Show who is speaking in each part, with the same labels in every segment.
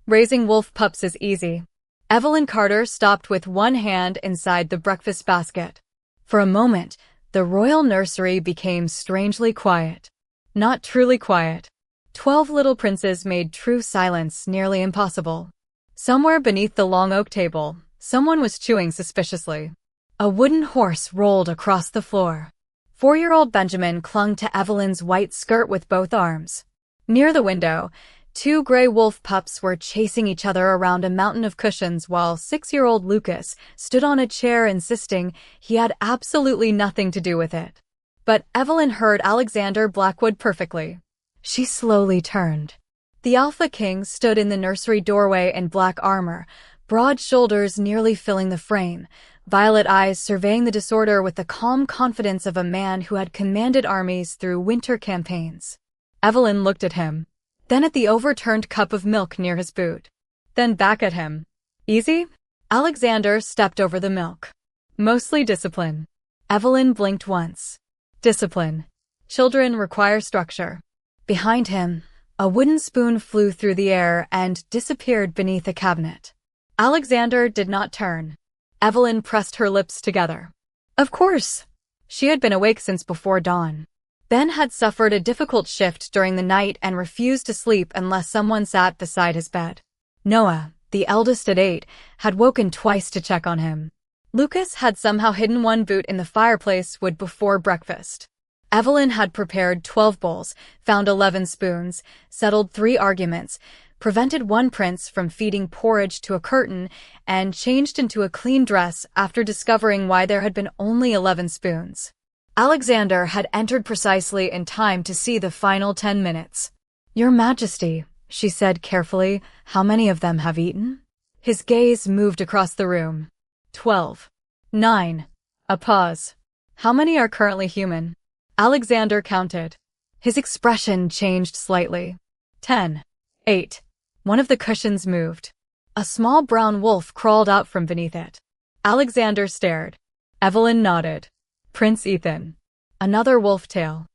Speaker 1: Raising wolf pups is easy. Evelyn Carter stopped with one hand inside the breakfast basket. For a moment, the royal nursery became strangely quiet. Not truly quiet. 12 little princes made true silence nearly impossible. Somewhere beneath the long oak table, someone was chewing suspiciously. A wooden horse rolled across the floor. 4-year-old Benjamin clung to Evelyn's white skirt with both arms. Near the window, 2 gray wolf pups were chasing each other around a mountain of cushions while 6-year-old Lucas stood on a chair insisting he had absolutely nothing to do with it. But Evelyn heard Alexander Blackwood perfectly. She slowly turned. The Alpha King stood in the nursery doorway in black armor, broad shoulders nearly filling the frame, violet eyes surveying the disorder with the calm confidence of a man who had commanded armies through winter campaigns. Evelyn looked at him, then at the overturned cup of milk near his boot, then back at him. Easy? Alexander stepped over the milk. Mostly discipline. Evelyn blinked once. Discipline. Children require structure. Behind him, a wooden spoon flew through the air and disappeared beneath a cabinet. Alexander did not turn. Evelyn pressed her lips together. Of course. She had been awake since before dawn. Ben had suffered a difficult shift during the night and refused to sleep unless someone sat beside his bed. Noah, the eldest at 8, had woken twice to check on him. Lucas had somehow hidden one boot in the fireplace wood before breakfast. Evelyn had prepared 12 bowls, found 11 spoons, settled 3 arguments, prevented one prince from feeding porridge to a curtain, and changed into a clean dress after discovering why there had been only 11 spoons. Alexander had entered precisely in time to see the final 10 minutes. Your Majesty, she said carefully, how many of them have eaten? His gaze moved across the room. 12. 9. A pause. How many are currently human? Alexander counted. His expression changed slightly. 10. 8. One of the cushions moved. A small brown wolf crawled out from beneath it. Alexander stared. Evelyn nodded. Prince Ethan, another wolf tail,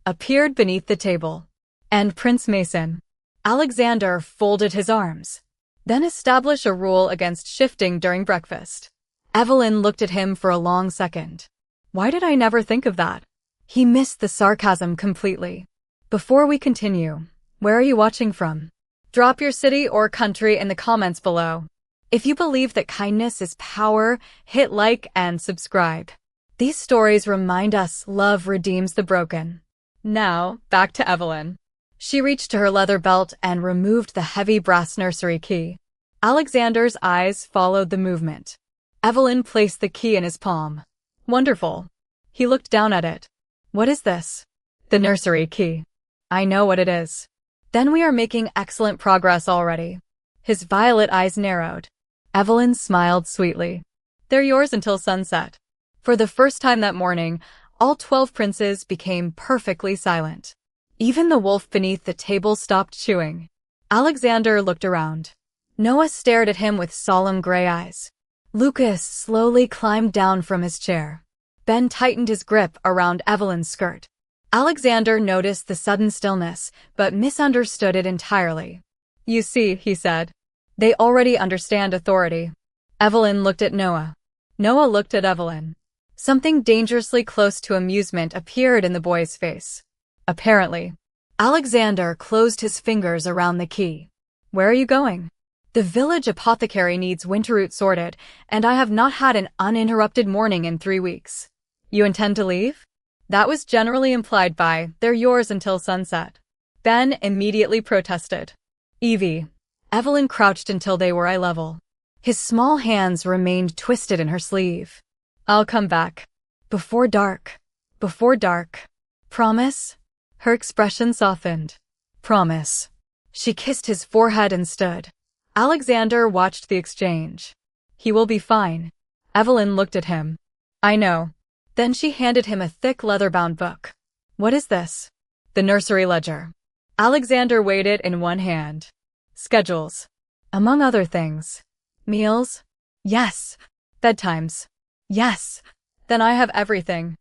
Speaker 1: appeared beneath the table. And Prince Mason. Alexander folded his arms. Then establish a rule against shifting during breakfast. Evelyn looked at him for a long second. Why did I never think of that? He missed the sarcasm completely. Before we continue, where are you watching from? Drop your city or country in the comments below. If you believe that kindness is power, hit like and subscribe. These stories remind us love redeems the broken. Now, back to Evelyn. She reached to her leather belt and removed the heavy brass nursery key. Alexander's eyes followed the movement. Evelyn placed the key in his palm. Wonderful. He looked down at it. What is this? The nursery key. I know what it is. Then we are making excellent progress already. His violet eyes narrowed. Evelyn smiled sweetly. They're yours until sunset. For the first time that morning, all 12 princes became perfectly silent. Even the wolf beneath the table stopped chewing. Alexander looked around. Noah stared at him with solemn gray eyes. Lucas slowly climbed down from his chair. Ben tightened his grip around Evelyn's skirt. Alexander noticed the sudden stillness, but misunderstood it entirely. You see, he said. They already understand authority. Evelyn looked at Noah. Noah looked at Evelyn. Something dangerously close to amusement appeared in the boy's face. Apparently. Alexander closed his fingers around the key. Where are you going? The village apothecary needs winterroot sorted, and I have not had an uninterrupted morning in 3 weeks. You intend to leave? That was generally implied by, they're yours until sunset. Ben immediately protested. Evie. Evelyn crouched until they were eye level. His small hands remained twisted in her sleeve. I'll come back. Before dark. Before dark. Promise? Her expression softened. Promise. She kissed his forehead and stood. Alexander watched the exchange. He will be fine. Evelyn looked at him. I know. Then she handed him a thick leather-bound book. What is this? The nursery ledger. Alexander weighed it in one hand. Schedules. Among other things. Meals? Yes. Bedtimes. Yes. Then I have everything.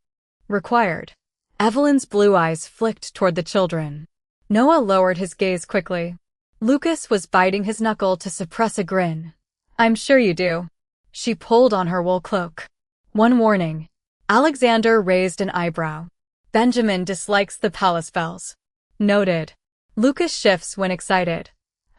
Speaker 1: Required. Evelyn's blue eyes flicked toward the children. Noah lowered his gaze quickly. Lucas was biting his knuckle to suppress a grin. I'm sure you do. She pulled on her wool cloak. One warning. Alexander raised an eyebrow. Benjamin dislikes the palace bells. Noted. Lucas shifts when excited.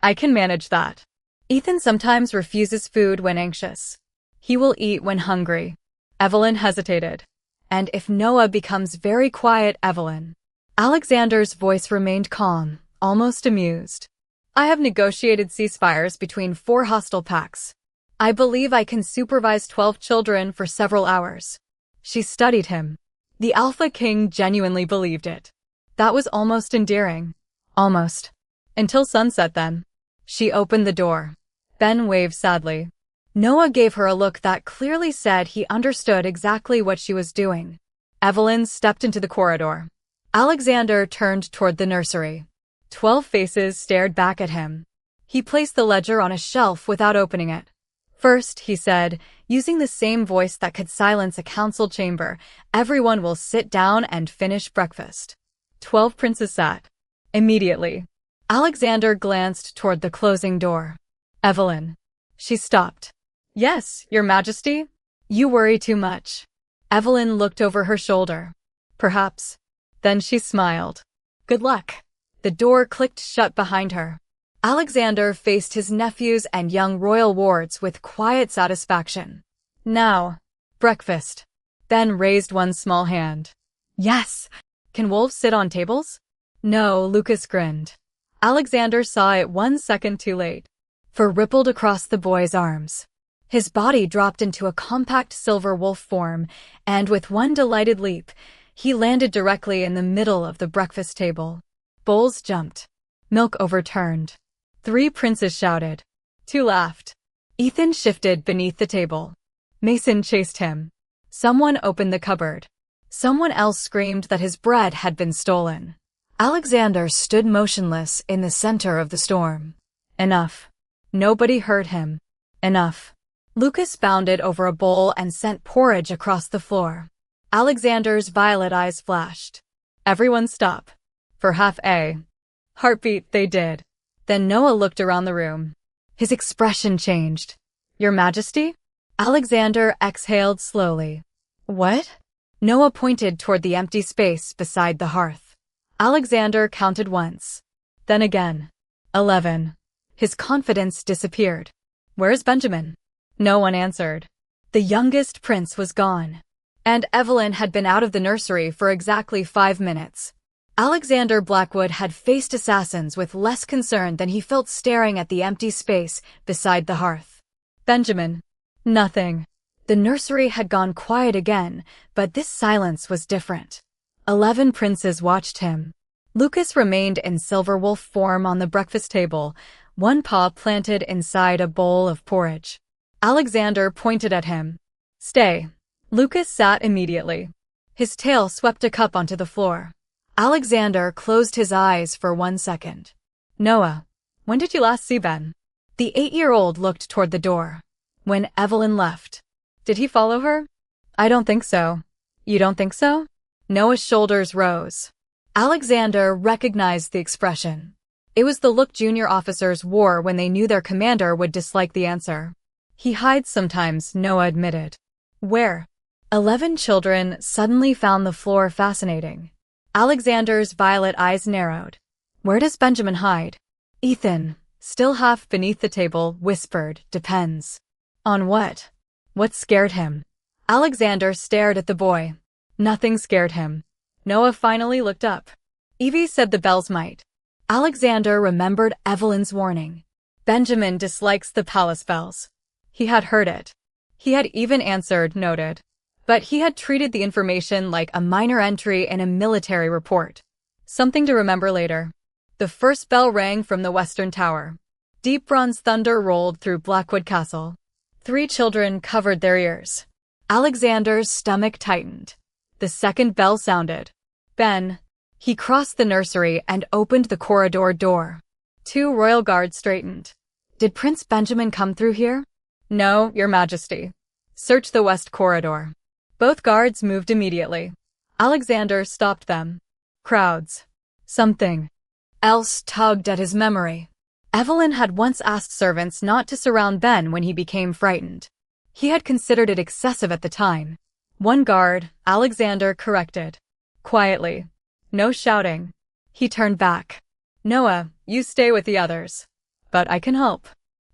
Speaker 1: I can manage that. Ethan sometimes refuses food when anxious. He will eat when hungry. Evelyn hesitated. And if Noah becomes very quiet, Evelyn. Alexander's voice remained calm, almost amused. I have negotiated ceasefires between 4 hostile packs. I believe I can supervise 12 children for several hours. She studied him. The Alpha King genuinely believed it. That was almost endearing. Almost. Until sunset then. She opened the door. Ben waved sadly. Noah gave her a look that clearly said he understood exactly what she was doing. Evelyn stepped into the corridor. Alexander turned toward the nursery. 12 faces stared back at him. He placed the ledger on a shelf without opening it. First, he said, using the same voice that could silence a council chamber, everyone will sit down and finish breakfast. 12 princes sat. Immediately. Alexander glanced toward the closing door. Evelyn. She stopped. Yes, Your Majesty? You worry too much. Evelyn looked over her shoulder. Perhaps. Then she smiled. Good luck. The door clicked shut behind her. Alexander faced his nephews and young royal wards with quiet satisfaction. Now, breakfast. Ben raised one small hand. Yes. Can wolves sit on tables? No, Lucas grinned. Alexander saw it 1 second too late. Fur rippled across the boy's arms. His body dropped into a compact silver wolf form, and with one delighted leap, he landed directly in the middle of the breakfast table. Bowls jumped. Milk overturned. 3 princes shouted. 2 laughed. Ethan shifted beneath the table. Mason chased him. Someone opened the cupboard. Someone else screamed that his bread had been stolen. Alexander stood motionless in the center of the storm. Enough. Nobody heard him. Enough. Lucas bounded over a bowl and sent porridge across the floor. Alexander's violet eyes flashed. Everyone stop. For half a heartbeat, they did. Then Noah looked around the room. His expression changed. Your Majesty? Alexander exhaled slowly. What? Noah pointed toward the empty space beside the hearth. Alexander counted once. Then again. 11. His confidence disappeared. Where's Benjamin? No one answered. The youngest prince was gone. And Evelyn had been out of the nursery for exactly 5 minutes. Alexander Blackwood had faced assassins with less concern than he felt staring at the empty space beside the hearth. Benjamin. Nothing. The nursery had gone quiet again, but this silence was different. 11 princes watched him. Lucas remained in silver wolf form on the breakfast table, one paw planted inside a bowl of porridge. Alexander pointed at him. Stay. Lucas sat immediately. His tail swept a cup onto the floor. Alexander closed his eyes for 1 second. Noah, when did you last see Ben? The 8-year-old looked toward the door. When Evelyn left. Did he follow her? I don't think so. You don't think so? Noah's shoulders rose. Alexander recognized the expression. It was the look junior officers wore when they knew their commander would dislike the answer. He hides sometimes, Noah admitted. Where? 11 children suddenly found the floor fascinating. Alexander's violet eyes narrowed. Where does Benjamin hide? Ethan, still half beneath the table, whispered, depends. On what? What scared him? Alexander stared at the boy. Nothing scared him. Noah finally looked up. Evie said the bells might. Alexander remembered Evelyn's warning. Benjamin dislikes the palace bells. He had heard it. He had even answered, noted. But he had treated the information like a minor entry in a military report. Something to remember later. The first bell rang from the western tower. Deep bronze thunder rolled through Blackwood Castle. 3 children covered their ears. Alexander's stomach tightened. The second bell sounded. Ben. He crossed the nursery and opened the corridor door. 2 royal guards straightened. Did Prince Benjamin come through here? No, Your Majesty. Search the west corridor. Both guards moved immediately. Alexander stopped them. Crowds. Something else tugged at his memory. Evelyn had once asked servants not to surround Ben when he became frightened. He had considered it excessive at the time. One guard, Alexander, corrected. Quietly. No shouting. He turned back. Noah, you stay with the others. But I can help.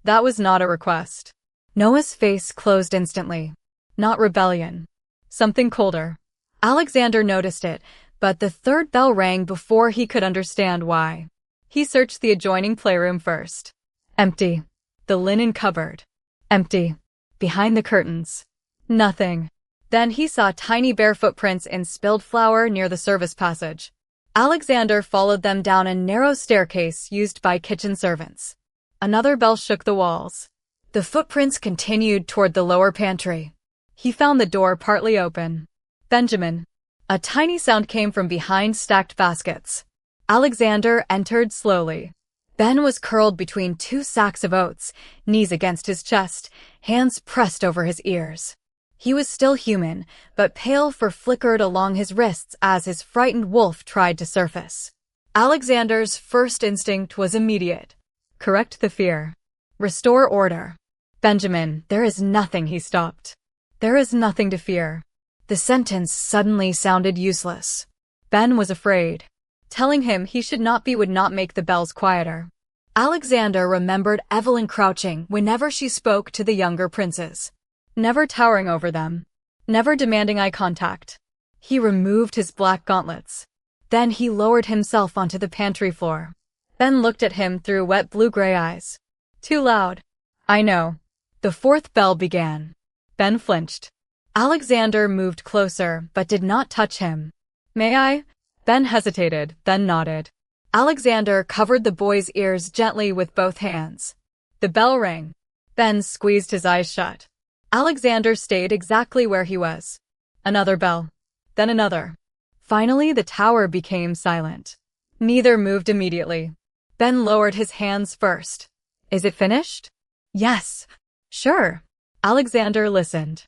Speaker 1: That was not a request. Noah's face closed instantly. Not rebellion. Something colder. Alexander noticed it, but the third bell rang before he could understand why. He searched the adjoining playroom first. Empty. The linen cupboard. Empty. Behind the curtains. Nothing. Then he saw tiny bare footprints in spilled flour near the service passage. Alexander followed them down a narrow staircase used by kitchen servants. Another bell shook the walls. The footprints continued toward the lower pantry. He found the door partly open. Benjamin. A tiny sound came from behind stacked baskets. Alexander entered slowly. Ben was curled between two sacks of oats, knees against his chest, hands pressed over his ears. He was still human, but pale fur flickered along his wrists as his frightened wolf tried to surface. Alexander's first instinct was immediate. Correct the fear. Restore order. Benjamin, there is nothing, he stopped. There is nothing to fear. The sentence suddenly sounded useless. Ben was afraid. Telling him he should not be would not make the bells quieter. Alexander remembered Evelyn crouching whenever she spoke to the younger princes. Never towering over them. Never demanding eye contact. He removed his black gauntlets. Then he lowered himself onto the pantry floor. Ben looked at him through wet blue-gray eyes. Too loud. I know. The fourth bell began. Ben flinched. Alexander moved closer, but did not touch him. May I? Ben hesitated, then nodded. Alexander covered the boy's ears gently with both hands. The bell rang. Ben squeezed his eyes shut. Alexander stayed exactly where he was. Another bell. Then another. Finally, the tower became silent. Neither moved immediately. Ben lowered his hands first. Is it finished? Yes. Sure. Alexander listened.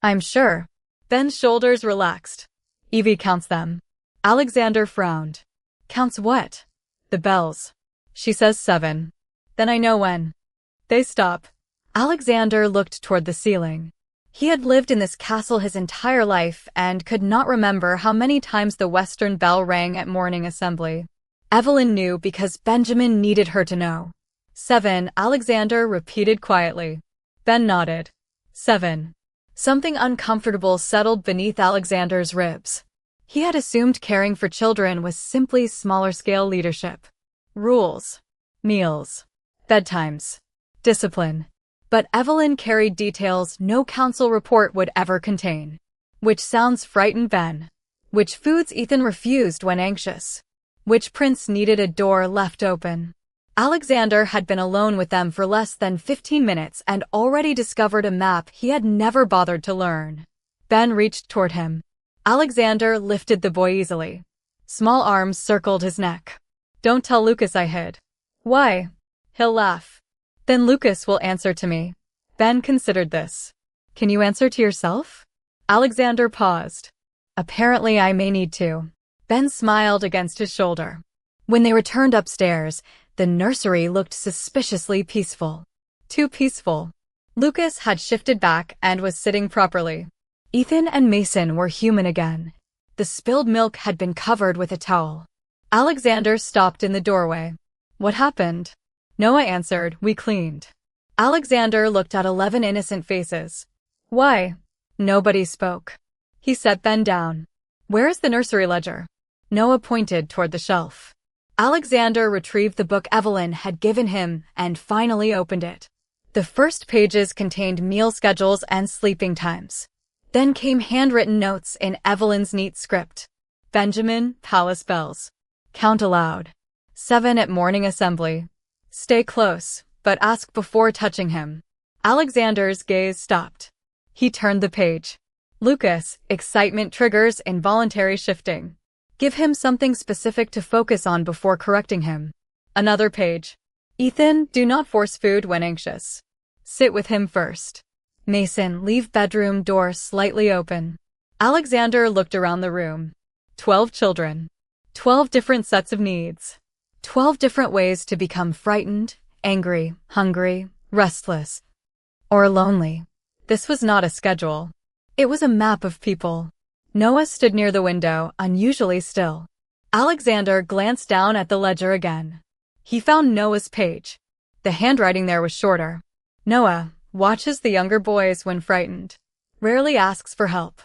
Speaker 1: I'm sure. Ben's shoulders relaxed. Evie counts them. Alexander frowned. Counts what? The bells. She says 7. Then I know when. They stop. Alexander looked toward the ceiling. He had lived in this castle his entire life and could not remember how many times the western bell rang at morning assembly. Evelyn knew because Benjamin needed her to know. 7, Alexander repeated quietly. Ben nodded. 7. Something uncomfortable settled beneath Alexander's ribs. He had assumed caring for children was simply smaller-scale leadership. Rules. Meals. Bedtimes. Discipline. But Evelyn carried details no council report would ever contain. Which sounds frightened Ben. Which foods Ethan refused when anxious. Which prince needed a door left open. Alexander had been alone with them for less than 15 minutes and already discovered a map he had never bothered to learn. Ben reached toward him. Alexander lifted the boy easily. Small arms circled his neck. Don't tell Lucas I hid. Why? He'll laugh. Then Lucas will answer to me. Ben considered this. Can you answer to yourself? Alexander paused. Apparently I may need to. Ben smiled against his shoulder. When they returned upstairs, the nursery looked suspiciously peaceful. Too peaceful. Lucas had shifted back and was sitting properly. Ethan and Mason were human again. The spilled milk had been covered with a towel. Alexander stopped in the doorway. What happened? Noah answered, we cleaned. Alexander looked at 11 innocent faces. Why? Nobody spoke. He set Ben down. Where is the nursery ledger? Noah pointed toward the shelf. Alexander retrieved the book Evelyn had given him and finally opened it. The first pages contained meal schedules and sleeping times. Then came handwritten notes in Evelyn's neat script. Benjamin, palace bells. Count aloud. 7 at morning assembly. Stay close, but ask before touching him. Alexander's gaze stopped. He turned the page. Lucas, excitement triggers involuntary shifting. Give him something specific to focus on before correcting him. Another page. Ethan, do not force food when anxious. Sit with him first. Mason, leave bedroom door slightly open. Alexander looked around the room. 12 children. 12 different sets of needs. 12 different ways to become frightened, angry, hungry, restless, or lonely. This was not a schedule. It was a map of people. Noah stood near the window, unusually still. Alexander glanced down at the ledger again. He found Noah's page. The handwriting there was shorter. Noah watches the younger boys when frightened. Rarely asks for help.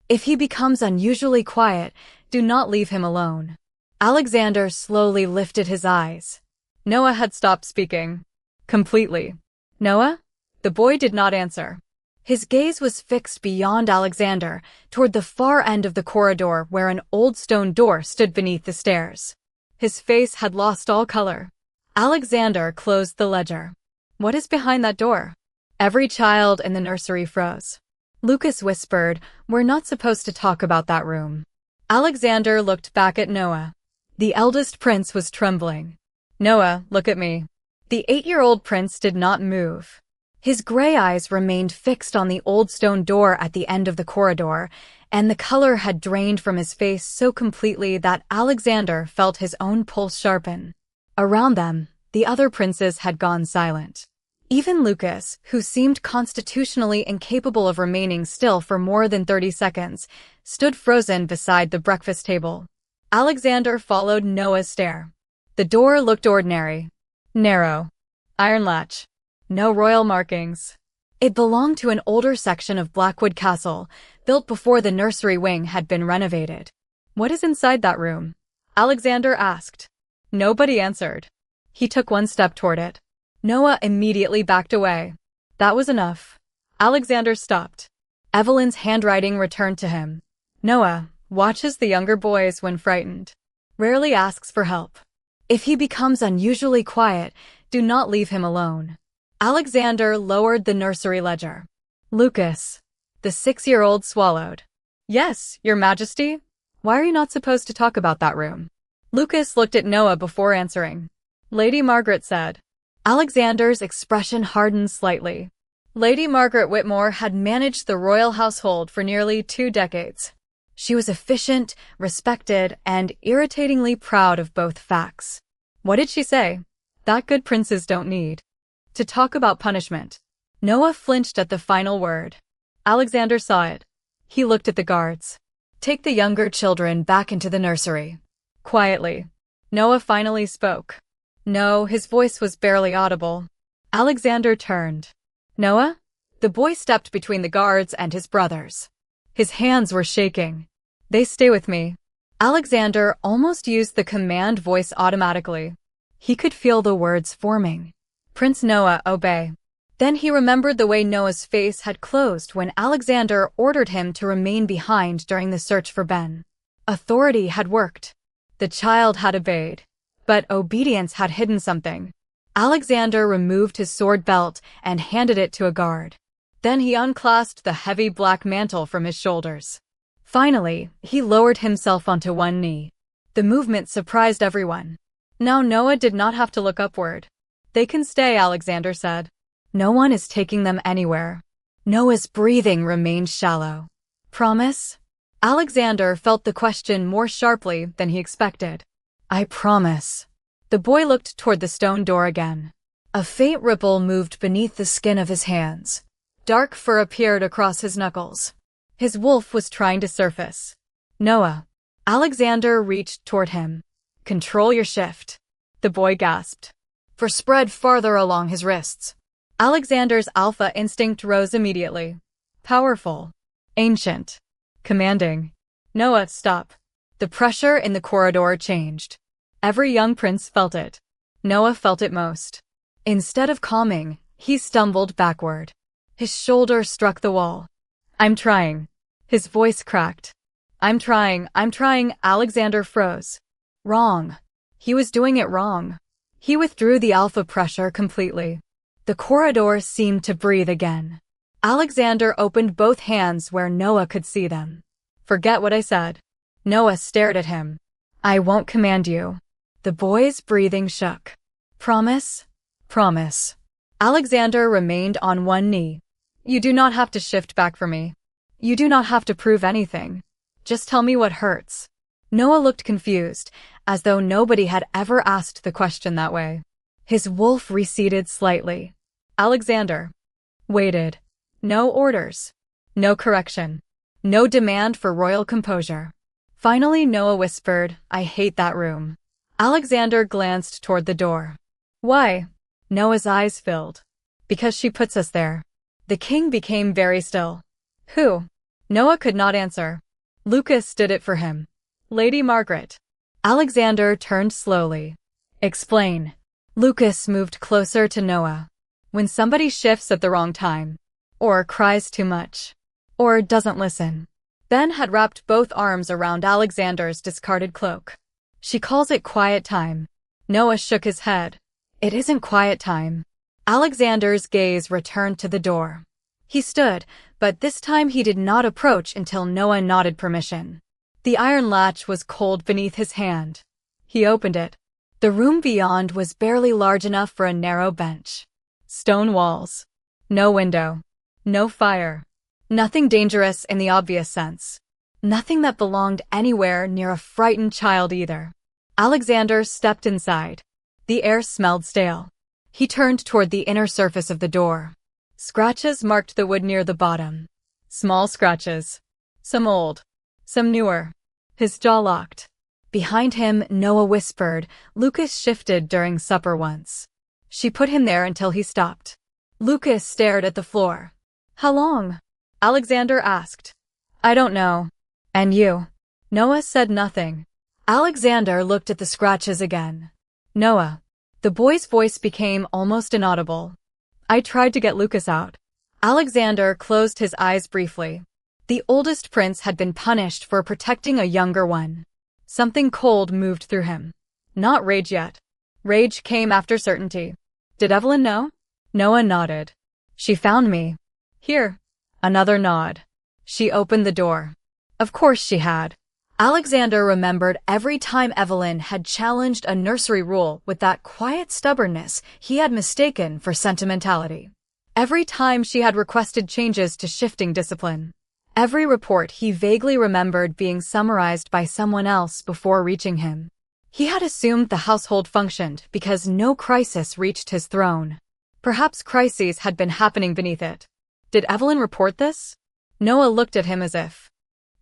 Speaker 1: If he becomes unusually quiet, do not leave him alone. Alexander slowly lifted his eyes. Noah had stopped speaking. Completely. Noah? The boy did not answer. His gaze was fixed beyond Alexander, toward the far end of the corridor where an old stone door stood beneath the stairs. His face had lost all color. Alexander closed the ledger. What is behind that door? Every child in the nursery froze. Lucas whispered, "We're not supposed to talk about that room." Alexander looked back at Noah. The eldest prince was trembling. "Noah, look at me." The 8-year-old prince did not move. His gray eyes remained fixed on the old stone door at the end of the corridor, and the color had drained from his face so completely that Alexander felt his own pulse sharpen. Around them, the other princes had gone silent. Even Lucas, who seemed constitutionally incapable of remaining still for more than 30 seconds, stood frozen beside the breakfast table. Alexander followed Noah's stare. The door looked ordinary. Narrow. Iron latch. No royal markings. It belonged to an older section of Blackwood Castle, built before the nursery wing had been renovated. "What is inside that room?" Alexander asked. Nobody answered. He took one step toward it. Noah immediately backed away. That was enough. Alexander stopped. Evelyn's handwriting returned to him. Noah watches the younger boys when frightened. Rarely asks for help. If he becomes unusually quiet, do not leave him alone. Alexander lowered the nursery ledger. Lucas. The 6-year-old swallowed. Yes, Your Majesty. Why are you not supposed to talk about that room? Lucas looked at Noah before answering. Lady Margaret said. Alexander's expression hardened slightly. Lady Margaret Whitmore had managed the royal household for nearly 2 decades. She was efficient, respected, and irritatingly proud of both facts. What did she say? That good princes don't need to talk about punishment. Noah flinched at the final word. Alexander saw it. He looked at the guards. Take the younger children back into the nursery. Quietly. Noah finally spoke. No, his voice was barely audible. Alexander turned. Noah? The boy stepped between the guards and his brothers. His hands were shaking. They stay with me. Alexander almost used the command voice automatically. He could feel the words forming. Prince Noah, obey. Then he remembered the way Noah's face had closed when Alexander ordered him to remain behind during the search for Ben. Authority had worked. The child had obeyed. But obedience had hidden something. Alexander removed his sword belt and handed it to a guard. Then he unclasped the heavy black mantle from his shoulders. Finally, he lowered himself onto one knee. The movement surprised everyone. Now Noah did not have to look upward. They can stay, Alexander said. No one is taking them anywhere. Noah's breathing remained shallow. Promise? Alexander felt the question more sharply than he expected. I promise. The boy looked toward the stone door again. A faint ripple moved beneath the skin of his hands. Dark fur appeared across his knuckles. His wolf was trying to surface. Noah. Alexander reached toward him. Control your shift. The boy gasped. For spread farther along his wrists. Alexander's alpha instinct rose immediately. Powerful. Ancient. Commanding. Noah, stop. The pressure in the corridor changed. Every young prince felt it. Noah felt it most. Instead of calming, he stumbled backward. His shoulder struck the wall. I'm trying. His voice cracked. I'm trying. Alexander froze. Wrong. He was doing it wrong. He withdrew the alpha pressure completely. The corridor seemed to breathe again. Alexander opened both hands where Noah could see them. Forget what I said. Noah stared at him. I won't command you. The boy's breathing shook. Promise? Promise. Alexander remained on one knee. You do not have to shift back for me. You do not have to prove anything. Just tell me what hurts. Noah looked confused, as though nobody had ever asked the question that way. His wolf receded slightly. Alexander waited. No orders. No correction. No demand for royal composure. Finally, Noah whispered, "I hate that room." Alexander glanced toward the door. "Why?" Noah's eyes filled. "Because she puts us there." The king became very still. "Who?" Noah could not answer. "Lucas did it for him." "Lady Margaret." Alexander turned slowly. "Explain." Lucas moved closer to Noah. "When somebody shifts at the wrong time, or cries too much, or doesn't listen." Ben had wrapped both arms around Alexander's discarded cloak. "She calls it quiet time." Noah shook his head. "It isn't quiet time." Alexander's gaze returned to the door. He stood, but this time he did not approach until Noah nodded permission. The iron latch was cold beneath his hand. He opened it. The room beyond was barely large enough for a narrow bench. Stone walls. No window. No fire. Nothing dangerous in the obvious sense. Nothing that belonged anywhere near a frightened child either. Alexander stepped inside. The air smelled stale. He turned toward the inner surface of the door. Scratches marked the wood near the bottom. Small scratches. Some old. Some newer. His jaw locked. Behind him, Noah whispered, "Lucas shifted during supper once." She put him there until he stopped. Lucas stared at the floor. "How long?" Alexander asked. "I don't know." "And you?" Noah said nothing. Alexander looked at the scratches again. "Noah." The boy's voice became almost inaudible. "I tried to get Lucas out." Alexander closed his eyes briefly. The oldest prince had been punished for protecting a younger one. Something cold moved through him. Not rage yet. Rage came after certainty. "Did Evelyn know?" Noah nodded. "She found me." "Here." Another nod. "She opened the door." Of course she had. Alexander remembered every time Evelyn had challenged a nursery rule with that quiet stubbornness he had mistaken for sentimentality. Every time she had requested changes to shifting discipline. Every report he vaguely remembered being summarized by someone else before reaching him. He had assumed the household functioned because no crisis reached his throne. Perhaps crises had been happening beneath it. Did Evelyn report this? Noah looked at him as if.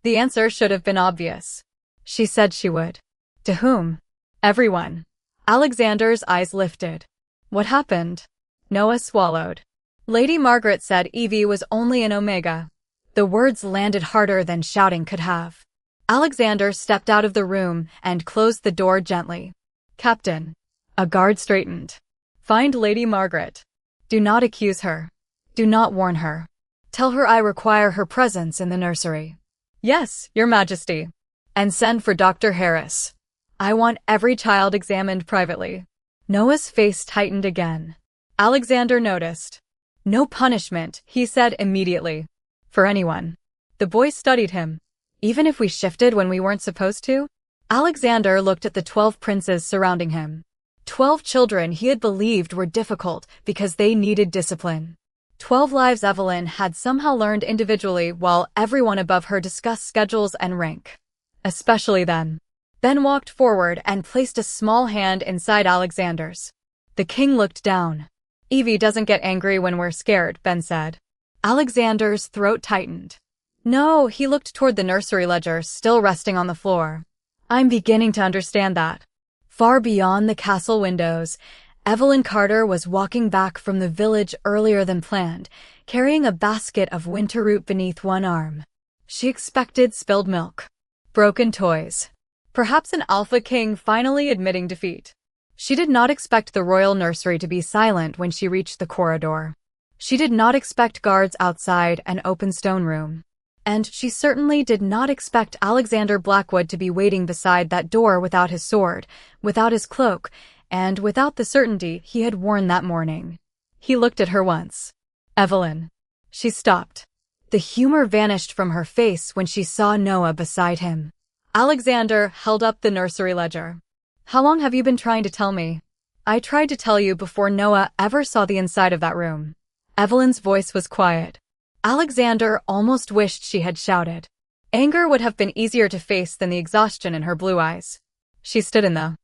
Speaker 1: The answer should have been obvious. She said she would. To whom? Everyone. Alexander's eyes lifted. What happened? Noah swallowed. Lady Margaret said Evie was only an omega. The words landed harder than shouting could have. Alexander stepped out of the room and closed the door gently. "Captain." A guard straightened. "Find Lady Margaret. Do not accuse her. Do not warn her. Tell her I require her presence in the nursery." "Yes, Your Majesty." "And send for Dr. Harris. I want every child examined privately." Noah's face tightened again. Alexander noticed. "No punishment," he said immediately. "For anyone." The boy studied him. "Even if we shifted when we weren't supposed to?" Alexander looked at the 12 princes surrounding him. 12 children he had believed were difficult because they needed discipline. 12 lives Evelyn had somehow learned individually while everyone above her discussed schedules and rank. Especially then. Ben walked forward and placed a small hand inside Alexander's. The king looked down. "Evie doesn't get angry when we're scared," Ben said. Alexander's throat tightened. No, he looked toward the nursery ledger still resting on the floor. "I'm beginning to understand that." Far beyond the castle windows, Evelyn Carter was walking back from the village earlier than planned, carrying a basket of winter root beneath one arm. She expected spilled milk, broken toys, perhaps an Alpha King finally admitting defeat. She did not expect the royal nursery to be silent when she reached the corridor. She did not expect guards outside an open stone room. And she certainly did not expect Alexander Blackwood to be waiting beside that door without his sword, without his cloak, and without the certainty he had worn that morning. He looked at her once. "Evelyn." She stopped. The humor vanished from her face when she saw Noah beside him. Alexander held up the nursery ledger. "How long have you been trying to tell me?" "I tried to tell you before Noah ever saw the inside of that room." Evelyn's voice was quiet. Alexander almost wished she had shouted. Anger would have been easier to face than the exhaustion in her blue eyes. She stood in the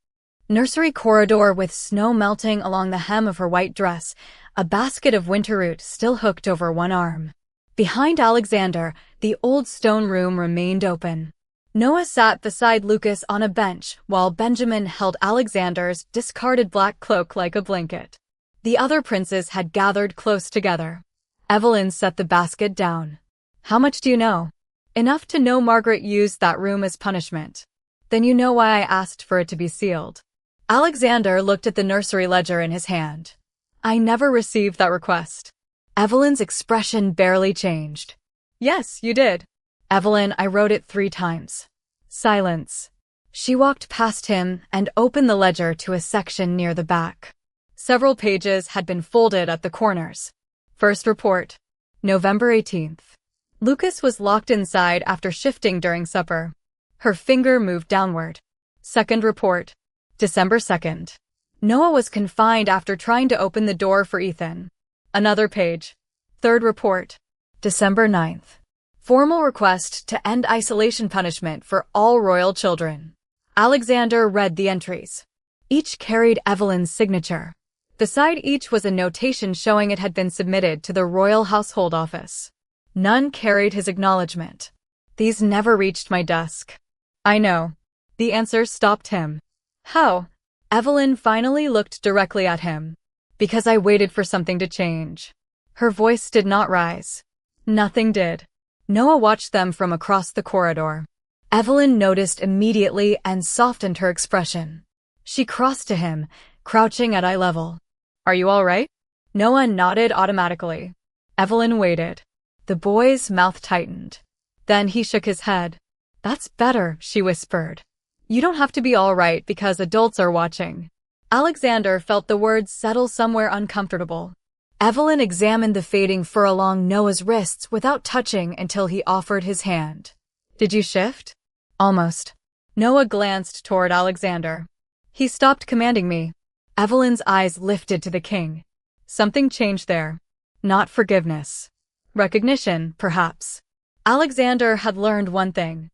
Speaker 1: Nursery corridor with snow melting along the hem of her white dress, a basket of winter root still hooked over one arm. Behind Alexander, the old stone room remained open. Noah sat beside Lucas on a bench while Benjamin held Alexander's discarded black cloak like a blanket. The other princes had gathered close together. Evelyn set the basket down. "How much do you know?" "Enough to know Margaret used that room as punishment." "Then you know why I asked for it to be sealed." Alexander looked at the nursery ledger in his hand. "I never received that request." Evelyn's expression barely changed. "Yes, you did." "Evelyn, I wrote it 3 times. Silence. She walked past him and opened the ledger to a section near the back. Several pages had been folded at the corners. First report, November 18th. Lucas was locked inside after shifting during supper. Her finger moved downward. Second report, December 2nd. Noah was confined after trying to open the door for Ethan. Another page. Third report, December 9th. Formal request to end isolation punishment for all royal children. Alexander read the entries. Each carried Evelyn's signature. Beside each was a notation showing it had been submitted to the Royal Household Office. None carried his acknowledgement. "These never reached my desk." "I know." The answer stopped him. "How?" Evelyn finally looked directly at him. "Because I waited for something to change." Her voice did not rise. Nothing did. Noah watched them from across the corridor. Evelyn noticed immediately and softened her expression. She crossed to him, crouching at eye level. "Are you all right?" Noah nodded automatically. Evelyn waited. The boy's mouth tightened. Then he shook his head. "That's better," she whispered. "You don't have to be all right because adults are watching." Alexander felt the words settle somewhere uncomfortable. Evelyn examined the fading fur along Noah's wrists without touching until he offered his hand. "Did you shift?" "Almost." Noah glanced toward Alexander. "He stopped commanding me." Evelyn's eyes lifted to the king. Something changed there. Not forgiveness. Recognition, perhaps. Alexander had learned one thing.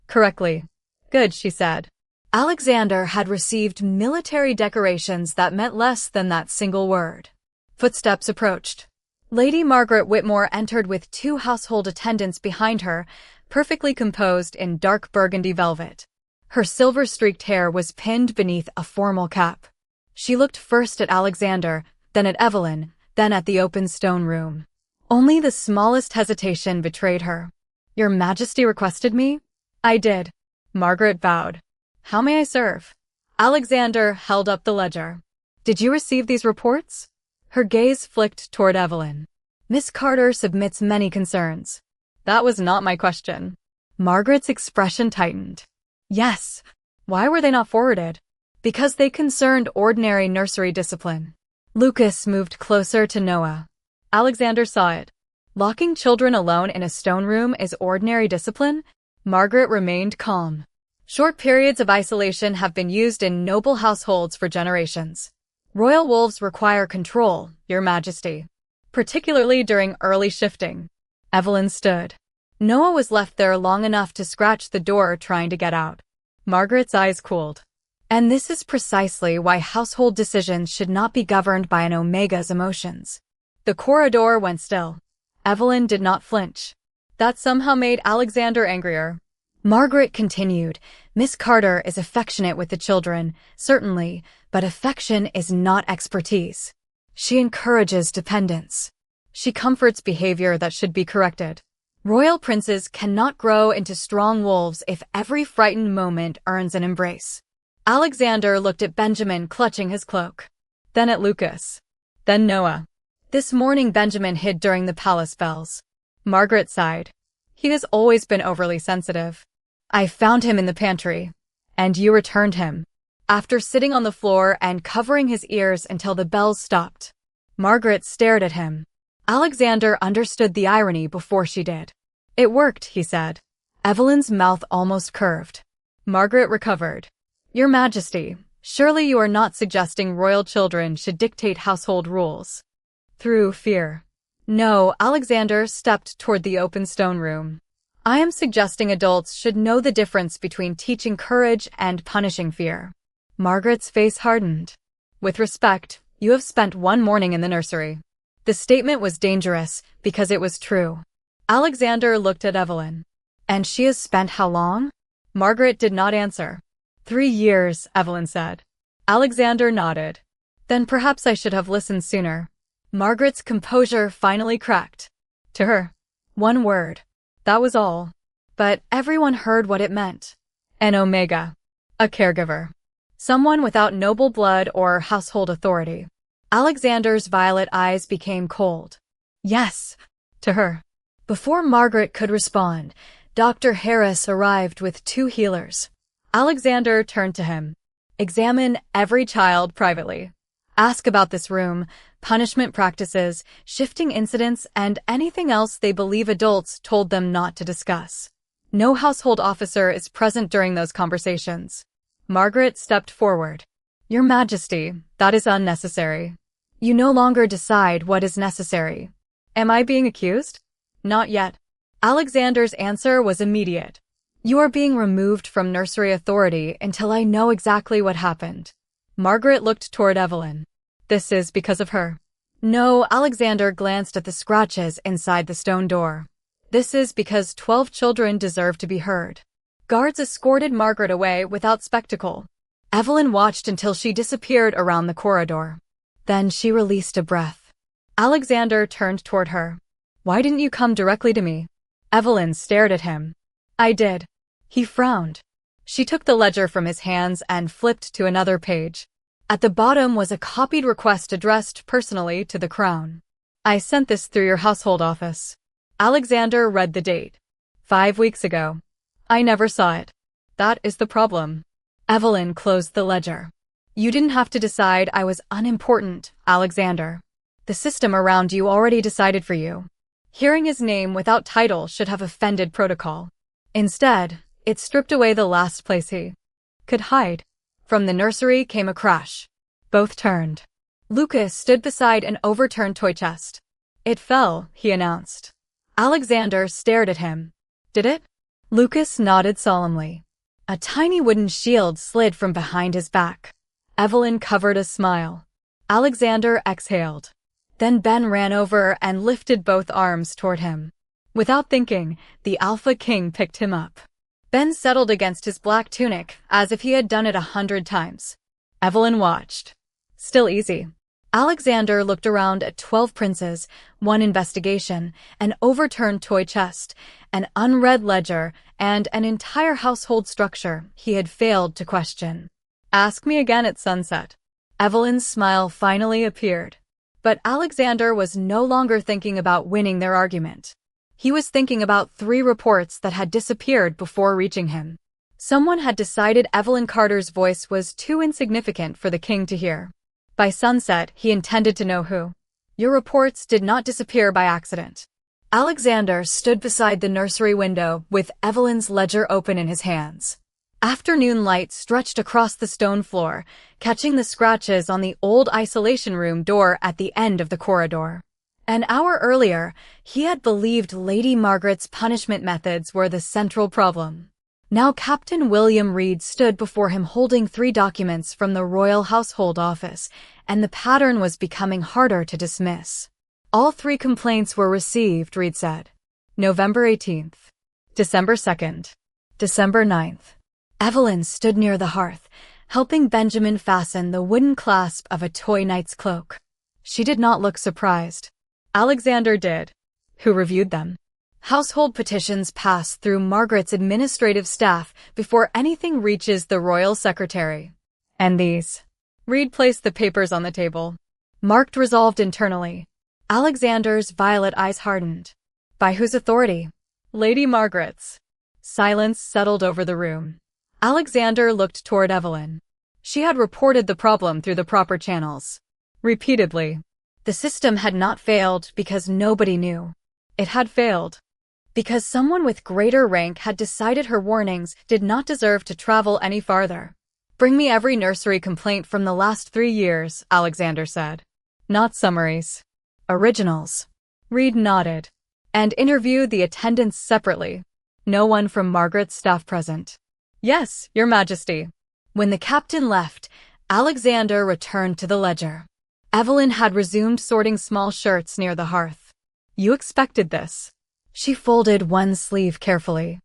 Speaker 1: Correctly. "Good," she said. Alexander had received military decorations that meant less than that single word. Footsteps approached. Lady Margaret Whitmore entered with 2 household attendants behind her, perfectly composed in dark burgundy velvet. Her silver-streaked hair was pinned beneath a formal cap. She looked first at Alexander, then at Evelyn, then at the open stone room. Only the smallest hesitation betrayed her. "Your Majesty requested me?" "I did." Margaret bowed. "How may I serve?" Alexander held up the ledger. "Did you receive these reports?" Her gaze flicked toward Evelyn. "Miss Carter submits many concerns." "That was not my question." Margaret's expression tightened. "Yes. Why were they not forwarded?" "Because they concerned ordinary nursery discipline." Lucas moved closer to Noah. Alexander saw it. Locking children alone in a stone room is ordinary discipline? Margaret remained calm. Short periods of isolation have been used in noble households for generations. Royal wolves require control, Your Majesty. Particularly during early shifting. Evelyn stood. Noah was left there long enough to scratch the door trying to get out. Margaret's eyes cooled. And this is precisely why household decisions should not be governed by an omega's emotions. The corridor went still. Evelyn did not flinch. That somehow made Alexander angrier. Margaret continued, "Miss Carter is affectionate with the children, certainly, but affection is not expertise. She encourages dependence. She comforts behavior that should be corrected. Royal princes cannot grow into strong wolves if every frightened moment earns an embrace." Alexander looked at Benjamin clutching his cloak. Then at Lucas. Then Noah. This morning Benjamin hid during the palace bells. Margaret sighed. He has always been overly sensitive. "I found him in the pantry. And you returned him." After sitting on the floor and covering his ears until the bells stopped. Margaret stared at him. Alexander understood the irony before she did. "It worked," he said. Evelyn's mouth almost curved. Margaret recovered. "Your Majesty, surely you are not suggesting royal children should dictate household rules." Through fear. No, Alexander stepped toward the open stone room. "I am suggesting adults should know the difference between teaching courage and punishing fear." Margaret's face hardened. With respect, you have spent one morning in the nursery. The statement was dangerous because it was true. Alexander looked at Evelyn. And she has spent how long? Margaret did not answer. 3 years, Evelyn said. Alexander nodded. Then perhaps I should have listened sooner. Margaret's composure finally cracked. To her. One word. That was all. But everyone heard what it meant. An omega. A caregiver. Someone without noble blood or household authority. Alexander's violet eyes became cold. Yes. To her. Before Margaret could respond, Dr. Harris arrived with 2 healers. Alexander turned to him. Examine every child privately. Ask about this room, punishment practices, shifting incidents, and anything else they believe adults told them not to discuss. No household officer is present during those conversations. Margaret stepped forward. Your Majesty, that is unnecessary. You no longer decide what is necessary. Am I being accused? Not yet. Alexander's answer was immediate. You are being removed from nursery authority until I know exactly what happened. Margaret looked toward Evelyn. This is because of her. No, Alexander glanced at the scratches inside the stone door. This is because 12 children deserve to be heard. Guards escorted Margaret away without spectacle. Evelyn watched until she disappeared around the corridor. Then she released a breath. Alexander turned toward her. Why didn't you come directly to me? Evelyn stared at him. I did. He frowned. She took the ledger from his hands and flipped to another page. At the bottom was a copied request addressed personally to the Crown. I sent this through your household office. Alexander read the date. 5 weeks ago. I never saw it. That is the problem. Evelyn closed the ledger. You didn't have to decide I was unimportant, Alexander. The system around you already decided for you. Hearing his name without title should have offended protocol. Instead, it stripped away the last place he could hide. From the nursery came a crash. Both turned. Lucas stood beside an overturned toy chest. It fell, he announced. Alexander stared at him. Did it? Lucas nodded solemnly. A tiny wooden shield slid from behind his back. Evelyn covered a smile. Alexander exhaled. Then Ben ran over and lifted both arms toward him. Without thinking, the Alpha King picked him up. Ben settled against his black tunic, as if he had done it 100 times. Evelyn watched. Still easy. Alexander looked around at 12 princes, 1 investigation, an overturned toy chest, an unread ledger, and an entire household structure he had failed to question. Ask me again at sunset. Evelyn's smile finally appeared. But Alexander was no longer thinking about winning their argument. He was thinking about 3 reports that had disappeared before reaching him. Someone had decided Evelyn Carter's voice was too insignificant for the king to hear. By sunset, he intended to know who. Your reports did not disappear by accident. Alexander stood beside the nursery window with Evelyn's ledger open in his hands. Afternoon light stretched across the stone floor, catching the scratches on the old isolation room door at the end of the corridor. An hour earlier, he had believed Lady Margaret's punishment methods were the central problem. Now Captain William Reed stood before him holding 3 documents from the Royal Household Office, and the pattern was becoming harder to dismiss. All 3 complaints were received, Reed said. November 18th. December 2nd. December 9th. Evelyn stood near the hearth, helping Benjamin fasten the wooden clasp of a toy knight's cloak. She did not look surprised. Alexander did. Who reviewed them? Household petitions pass through Margaret's administrative staff before anything reaches the royal secretary. And these? Reed placed the papers on the table. Marked resolved internally. Alexander's violet eyes hardened. By whose authority? Lady Margaret's. Silence settled over the room. Alexander looked toward Evelyn. She had reported the problem through the proper channels. Repeatedly. The system had not failed because nobody knew. It had failed because someone with greater rank had decided her warnings did not deserve to travel any farther. Bring me every nursery complaint from the last 3 years, Alexander said. Not summaries. Originals. Reed nodded. And interview the attendants separately. No one from Margaret's staff present. Yes, Your Majesty. When the captain left, Alexander returned to the ledger. Evelyn had resumed sorting small shirts near the hearth. You expected this. She folded one sleeve carefully.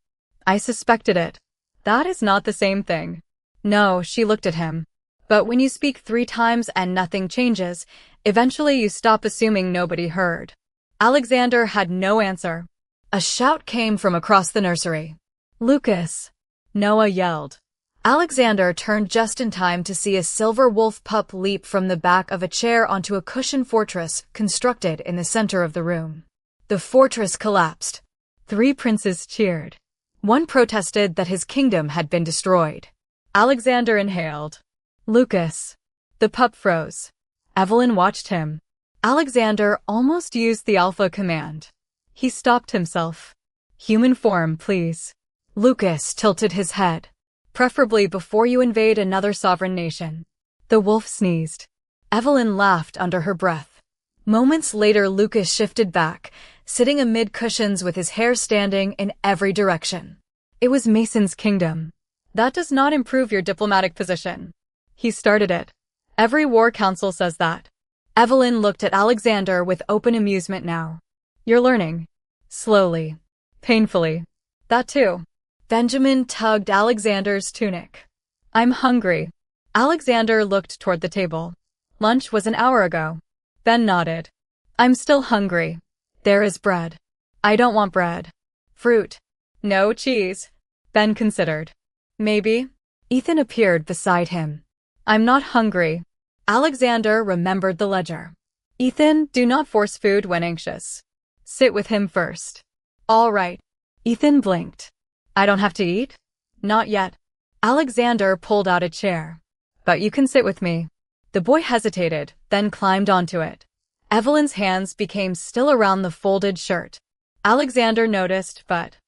Speaker 1: I suspected it. That is not the same thing. No, she looked at him. But when you speak 3 times and nothing changes, eventually you stop assuming nobody heard. Alexander had no answer. A shout came from across the nursery. Lucas! Noah yelled. Alexander turned just in time to see a silver wolf pup leap from the back of a chair onto a cushioned fortress constructed in the center of the room. The fortress collapsed. 3 princes cheered. One protested that his kingdom had been destroyed. Alexander inhaled. Lucas. The pup froze. Evelyn watched him. Alexander almost used the Alpha command. He stopped himself. Human form, please. Lucas tilted his head. Preferably before you invade another sovereign nation. The wolf sneezed. Evelyn laughed under her breath. Moments later, Lucas shifted back, sitting amid cushions with his hair standing in every direction. It was Mason's kingdom. That does not improve your diplomatic position. He started it. Every war council says that. Evelyn looked at Alexander with open amusement now. You're learning. Slowly. Painfully. That too. Benjamin tugged Alexander's tunic. I'm hungry. Alexander looked toward the table. Lunch was an hour ago. Ben nodded. I'm still hungry. There is bread. I don't want bread. Fruit. No cheese. Ben considered. Maybe. Ethan appeared beside him. I'm not hungry. Alexander remembered the ledger. Ethan, do not force food when anxious. Sit with him first. All right. Ethan blinked. I don't have to eat? Not yet. Alexander pulled out a chair. But you can sit with me. The boy hesitated, then climbed onto it. Evelyn's hands became still around the folded shirt. Alexander noticed, but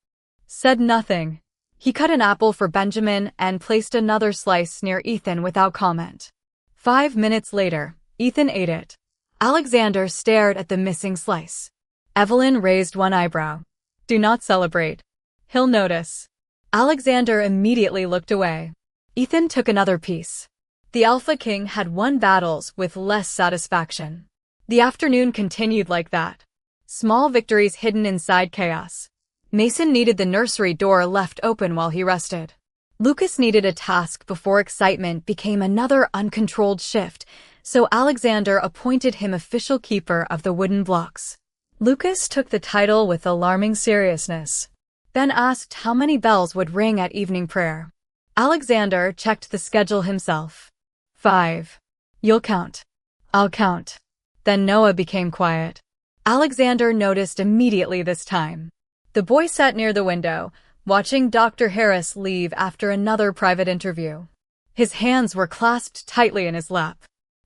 Speaker 1: said nothing. He cut an apple for Benjamin and placed another slice near Ethan without comment. 5 minutes later, Ethan ate it. Alexander stared at the missing slice. Evelyn raised one eyebrow. Do not celebrate. He'll notice. Alexander immediately looked away. Ethan took another piece. The Alpha King had won battles with less satisfaction. The afternoon continued like that. Small victories hidden inside chaos. Mason needed the nursery door left open while he rested. Lucas needed a task before excitement became another uncontrolled shift, so Alexander appointed him official keeper of the wooden blocks. Lucas took the title with alarming seriousness. Ben asked how many bells would ring at evening prayer. Alexander checked the schedule himself. 5. You'll count. I'll count. Then Noah became quiet. Alexander noticed immediately this time. The boy sat near the window, watching Dr. Harris leave after another private interview. His hands were clasped tightly in his lap.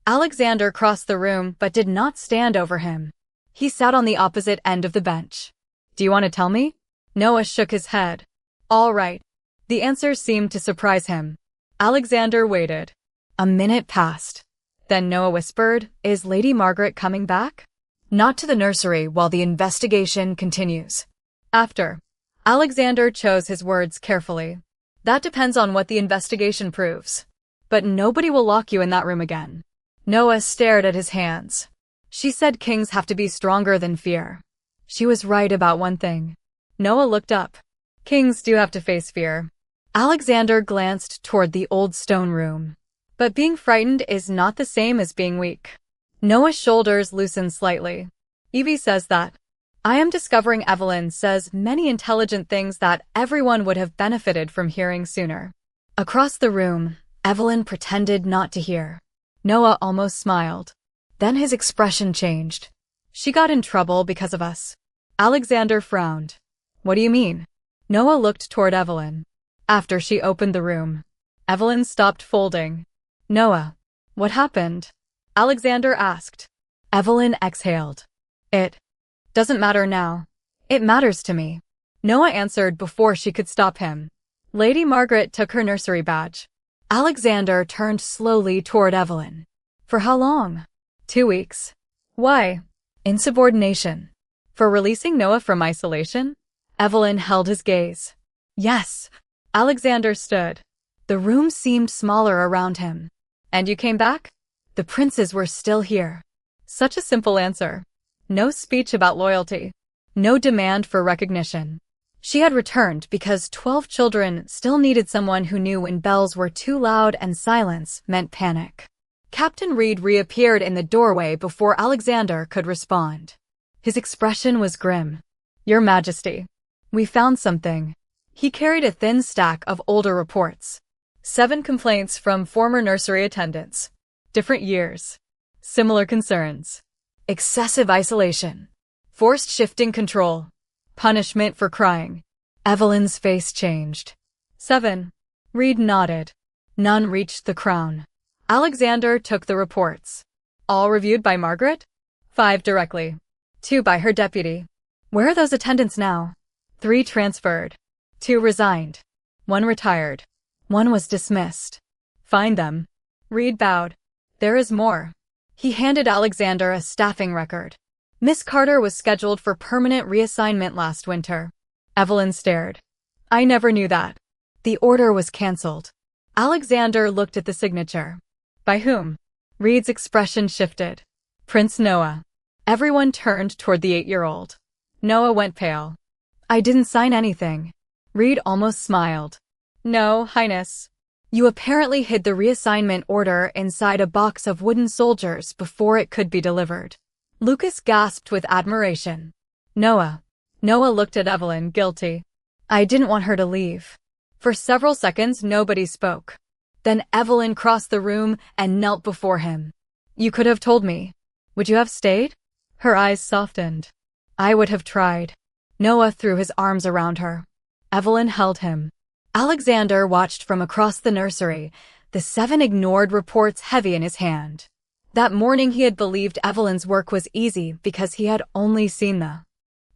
Speaker 1: Alexander crossed the room but did not stand over him. He sat on the opposite end of the bench. Do you want to tell me? Noah shook his head. All right. The answer seemed to surprise him. Alexander waited. A minute passed. Then Noah whispered, Is Lady Margaret coming back? Not to the nursery while the investigation continues. After. Alexander chose his words carefully. That depends on what the investigation proves. But nobody will lock you in that room again. Noah stared at his hands. She said kings have to be stronger than fear. She was right about one thing. Noah looked up. Kings do have to face fear. Alexander glanced toward the old stone room. But being frightened is not the same as being weak. Noah's shoulders loosened slightly. Evie says that. I am discovering Evelyn says many intelligent things that everyone would have benefited from hearing sooner. Across the room, Evelyn pretended not to hear. Noah almost smiled. Then his expression changed. She got in trouble because of us. Alexander frowned. What do you mean? Noah looked toward Evelyn. After she opened the room, Evelyn stopped folding. Noah, what happened? Alexander asked. Evelyn exhaled. It doesn't matter now. It matters to me. Noah answered before she could stop him. Lady Margaret took her nursery badge. Alexander turned slowly toward Evelyn. For how long? 2 weeks. Why? Insubordination. For releasing Noah from isolation? Evelyn held his gaze. Yes. Alexander stood. The room seemed smaller around him. And you came back? The princes were still here. Such a simple answer. No speech about loyalty. No demand for recognition. She had returned because 12 children still needed someone who knew when bells were too loud and silence meant panic. Captain Reed reappeared in the doorway before Alexander could respond. His expression was grim. Your Majesty, we found something. He carried a thin stack of older reports. 7 complaints from former nursery attendants. Different years. Similar concerns. Excessive isolation. Forced shifting control. Punishment for crying. Evelyn's face changed. 7. Reed nodded. None reached the crown. Alexander took the reports. All reviewed by Margaret? 5 directly. 2 by her deputy. Where are those attendants now? 3 transferred. 2 resigned. 1 retired. 1 was dismissed. Find them. Reed bowed. There is more. He handed Alexander a staffing record. Miss Carter was scheduled for permanent reassignment last winter. Evelyn stared. I never knew that. The order was cancelled. Alexander looked at the signature. By whom? Reed's expression shifted. Prince Noah. Everyone turned toward the 8-year-old. Noah went pale. I didn't sign anything. Reed almost smiled. No, Highness. You apparently hid the reassignment order inside a box of wooden soldiers before it could be delivered. Lucas gasped with admiration. Noah. Noah looked at Evelyn, guilty. I didn't want her to leave. For several seconds, nobody spoke. Then Evelyn crossed the room and knelt before him. You could have told me. Would you have stayed? Her eyes softened. I would have tried. Noah threw his arms around her. Evelyn held him. Alexander watched from across the nursery, the 7 ignored reports heavy in his hand. That morning he had believed Evelyn's work was easy because he had only seen the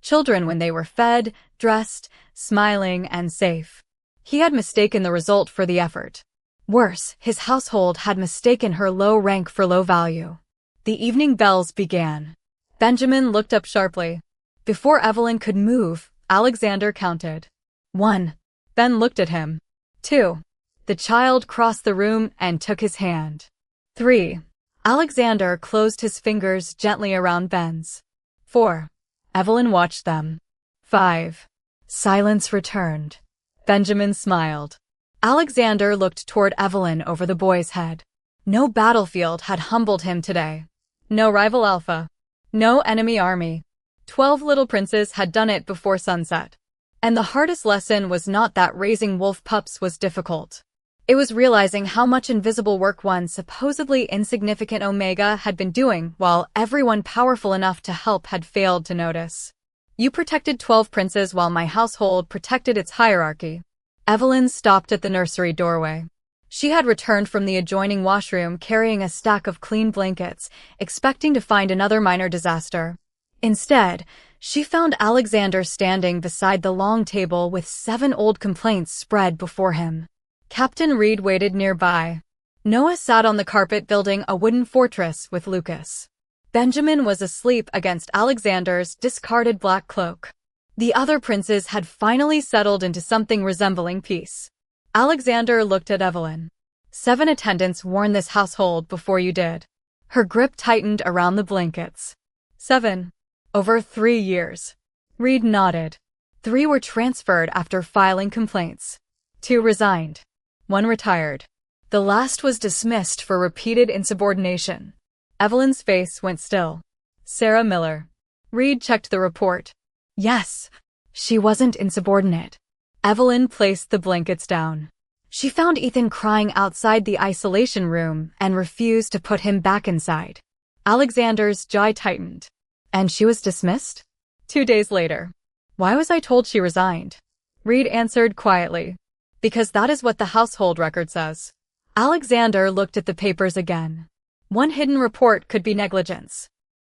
Speaker 1: children when they were fed, dressed, smiling, and safe. He had mistaken the result for the effort. Worse, his household had mistaken her low rank for low value. The evening bells began. Benjamin looked up sharply. Before Evelyn could move, Alexander counted. 1. Ben looked at him. 2. The child crossed the room and took his hand. 3. Alexander closed his fingers gently around Ben's. 4. Evelyn watched them. 5. Silence returned. Benjamin smiled. Alexander looked toward Evelyn over the boy's head. No battlefield had humbled him today. No rival Alpha. No enemy army. 12 little princes had done it before sunset. And the hardest lesson was not that raising wolf pups was difficult. It was realizing how much invisible work one supposedly insignificant Omega had been doing while everyone powerful enough to help had failed to notice. You protected 12 princes while my household protected its hierarchy. Evelyn stopped at the nursery doorway. She had returned from the adjoining washroom carrying a stack of clean blankets, expecting to find another minor disaster. Instead, she found Alexander standing beside the long table with 7 old complaints spread before him. Captain Reed waited nearby. Noah sat on the carpet building a wooden fortress with Lucas. Benjamin was asleep against Alexander's discarded black cloak. The other princes had finally settled into something resembling peace. Alexander looked at Evelyn. 7 attendants warned this household before you did. Her grip tightened around the blankets. 7. Over 3 years. Reed nodded. 3 were transferred after filing complaints. 2 resigned. 1 retired. The last was dismissed for repeated insubordination. Evelyn's face went still. Sarah Miller. Reed checked the report. Yes, she wasn't insubordinate. Evelyn placed the blankets down. She found Ethan crying outside the isolation room and refused to put him back inside. Alexander's jaw tightened. And she was dismissed? 2 days later. Why was I told she resigned? Reed answered quietly. Because that is what the household record says. Alexander looked at the papers again. 1 hidden report could be negligence.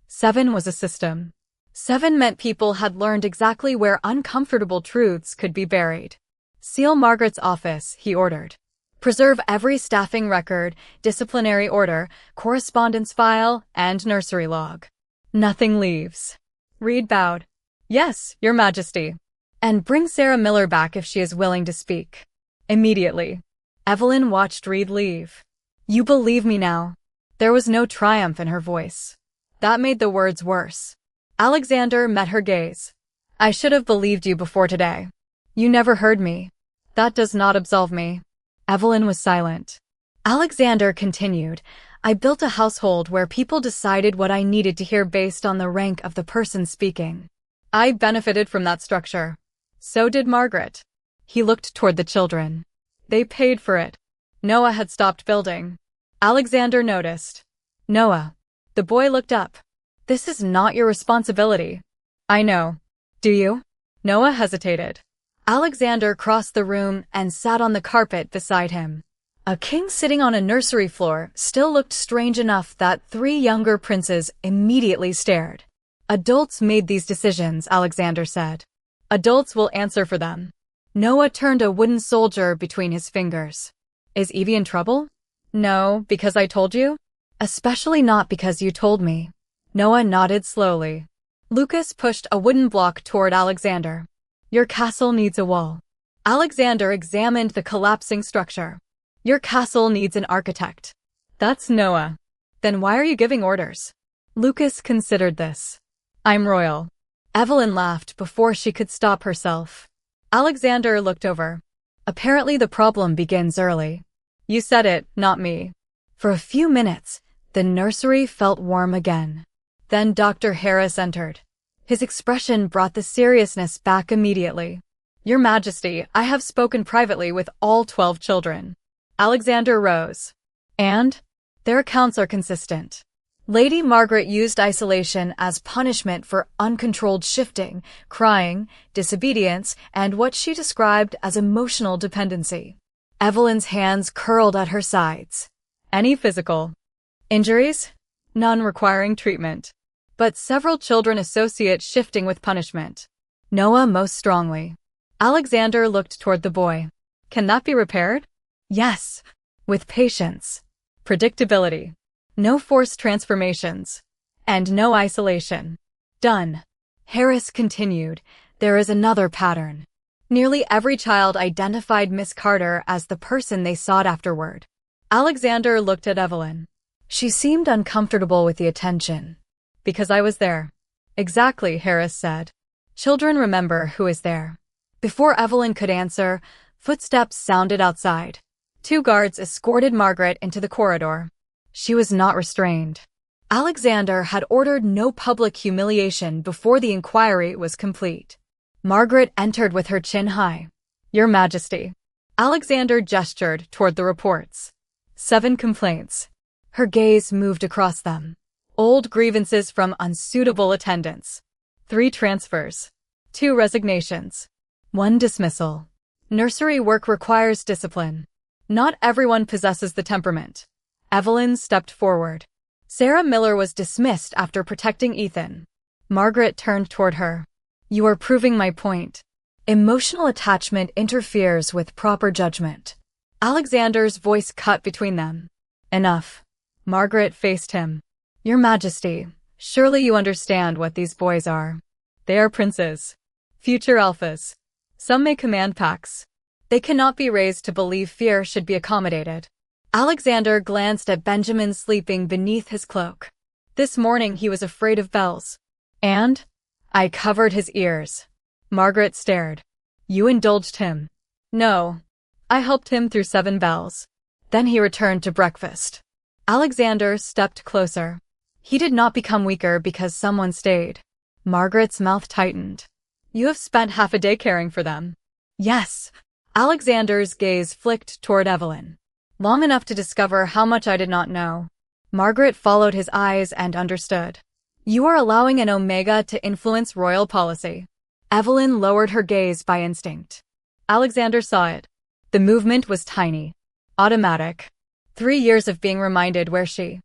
Speaker 1: 7 was a system. 7 meant people had learned exactly where uncomfortable truths could be buried. Seal Margaret's office, he ordered. Preserve every staffing record, disciplinary order, correspondence file, and nursery log. Nothing leaves. Reed bowed. Yes, Your Majesty. And bring Sarah Miller back if she is willing to speak. Immediately. Evelyn watched Reed leave. You believe me now. There was no triumph in her voice. That made the words worse. Alexander met her gaze. I should have believed you before today. You never heard me. That does not absolve me. Evelyn was silent. Alexander continued, I built a household where people decided what I needed to hear based on the rank of the person speaking. I benefited from that structure. So did Margaret. He looked toward the children. They paid for it. Noah had stopped building. Alexander noticed. Noah. The boy looked up. This is not your responsibility. I know. Do you? Noah hesitated. Alexander crossed the room and sat on the carpet beside him. A king sitting on a nursery floor still looked strange enough that 3 younger princes immediately stared. Adults made these decisions, Alexander said. Adults will answer for them. Noah turned a wooden soldier between his fingers. Is Evie in trouble? No, because I told you? Especially not because you told me. Noah nodded slowly. Lucas pushed a wooden block toward Alexander. Your castle needs a wall. Alexander examined the collapsing structure. Your castle needs an architect. That's Noah. Then why are you giving orders? Lucas considered this. I'm royal. Evelyn laughed before she could stop herself. Alexander looked over. Apparently the problem begins early. You said it, not me. For a few minutes, the nursery felt warm again. Then Dr. Harris entered. His expression brought the seriousness back immediately. Your Majesty, I have spoken privately with all 12 children. Alexander rose. And? Their accounts are consistent. Lady Margaret used isolation as punishment for uncontrolled shifting, crying, disobedience, and what she described as emotional dependency. Evelyn's hands curled at her sides. Any physical injuries? None requiring treatment. But several children associate shifting with punishment. Noah most strongly. Alexander looked toward the boy. Can that be repaired? Yes. With patience. Predictability. No forced transformations. And no isolation. Done. Harris continued. There is another pattern. Nearly every child identified Miss Carter as the person they sought afterward. Alexander looked at Evelyn. She seemed uncomfortable with the attention. Because I was there. Exactly, Harris said. Children remember who is there. Before Evelyn could answer, footsteps sounded outside. 2 guards escorted Margaret into the corridor. She was not restrained. Alexander had ordered no public humiliation before the inquiry was complete. Margaret entered with her chin high. Your Majesty. Alexander gestured toward the reports. 7 complaints. Her gaze moved across them. Old grievances from unsuitable attendance. 3 transfers. 2 resignations. 1 dismissal. Nursery work requires discipline. Not everyone possesses the temperament. Evelyn stepped forward. Sarah Miller was dismissed after protecting Ethan. Margaret turned toward her. You are proving my point. Emotional attachment interferes with proper judgment. Alexander's voice cut between them. Enough. Margaret faced him. Your Majesty, surely you understand what these boys are. They are princes. Future alphas. Some may command packs. They cannot be raised to believe fear should be accommodated. Alexander glanced at Benjamin sleeping beneath his cloak. This morning he was afraid of bells. And? I covered his ears. Margaret stared. You indulged him. No. I helped him through 7 bells. Then he returned to breakfast. Alexander stepped closer. He did not become weaker because someone stayed. Margaret's mouth tightened. You have spent half a day caring for them. Yes. Alexander's gaze flicked toward Evelyn. Long enough to discover how much I did not know. Margaret followed his eyes and understood. You are allowing an Omega to influence royal policy. Evelyn lowered her gaze by instinct. Alexander saw it. The movement was tiny. Automatic. 3 years of being reminded where she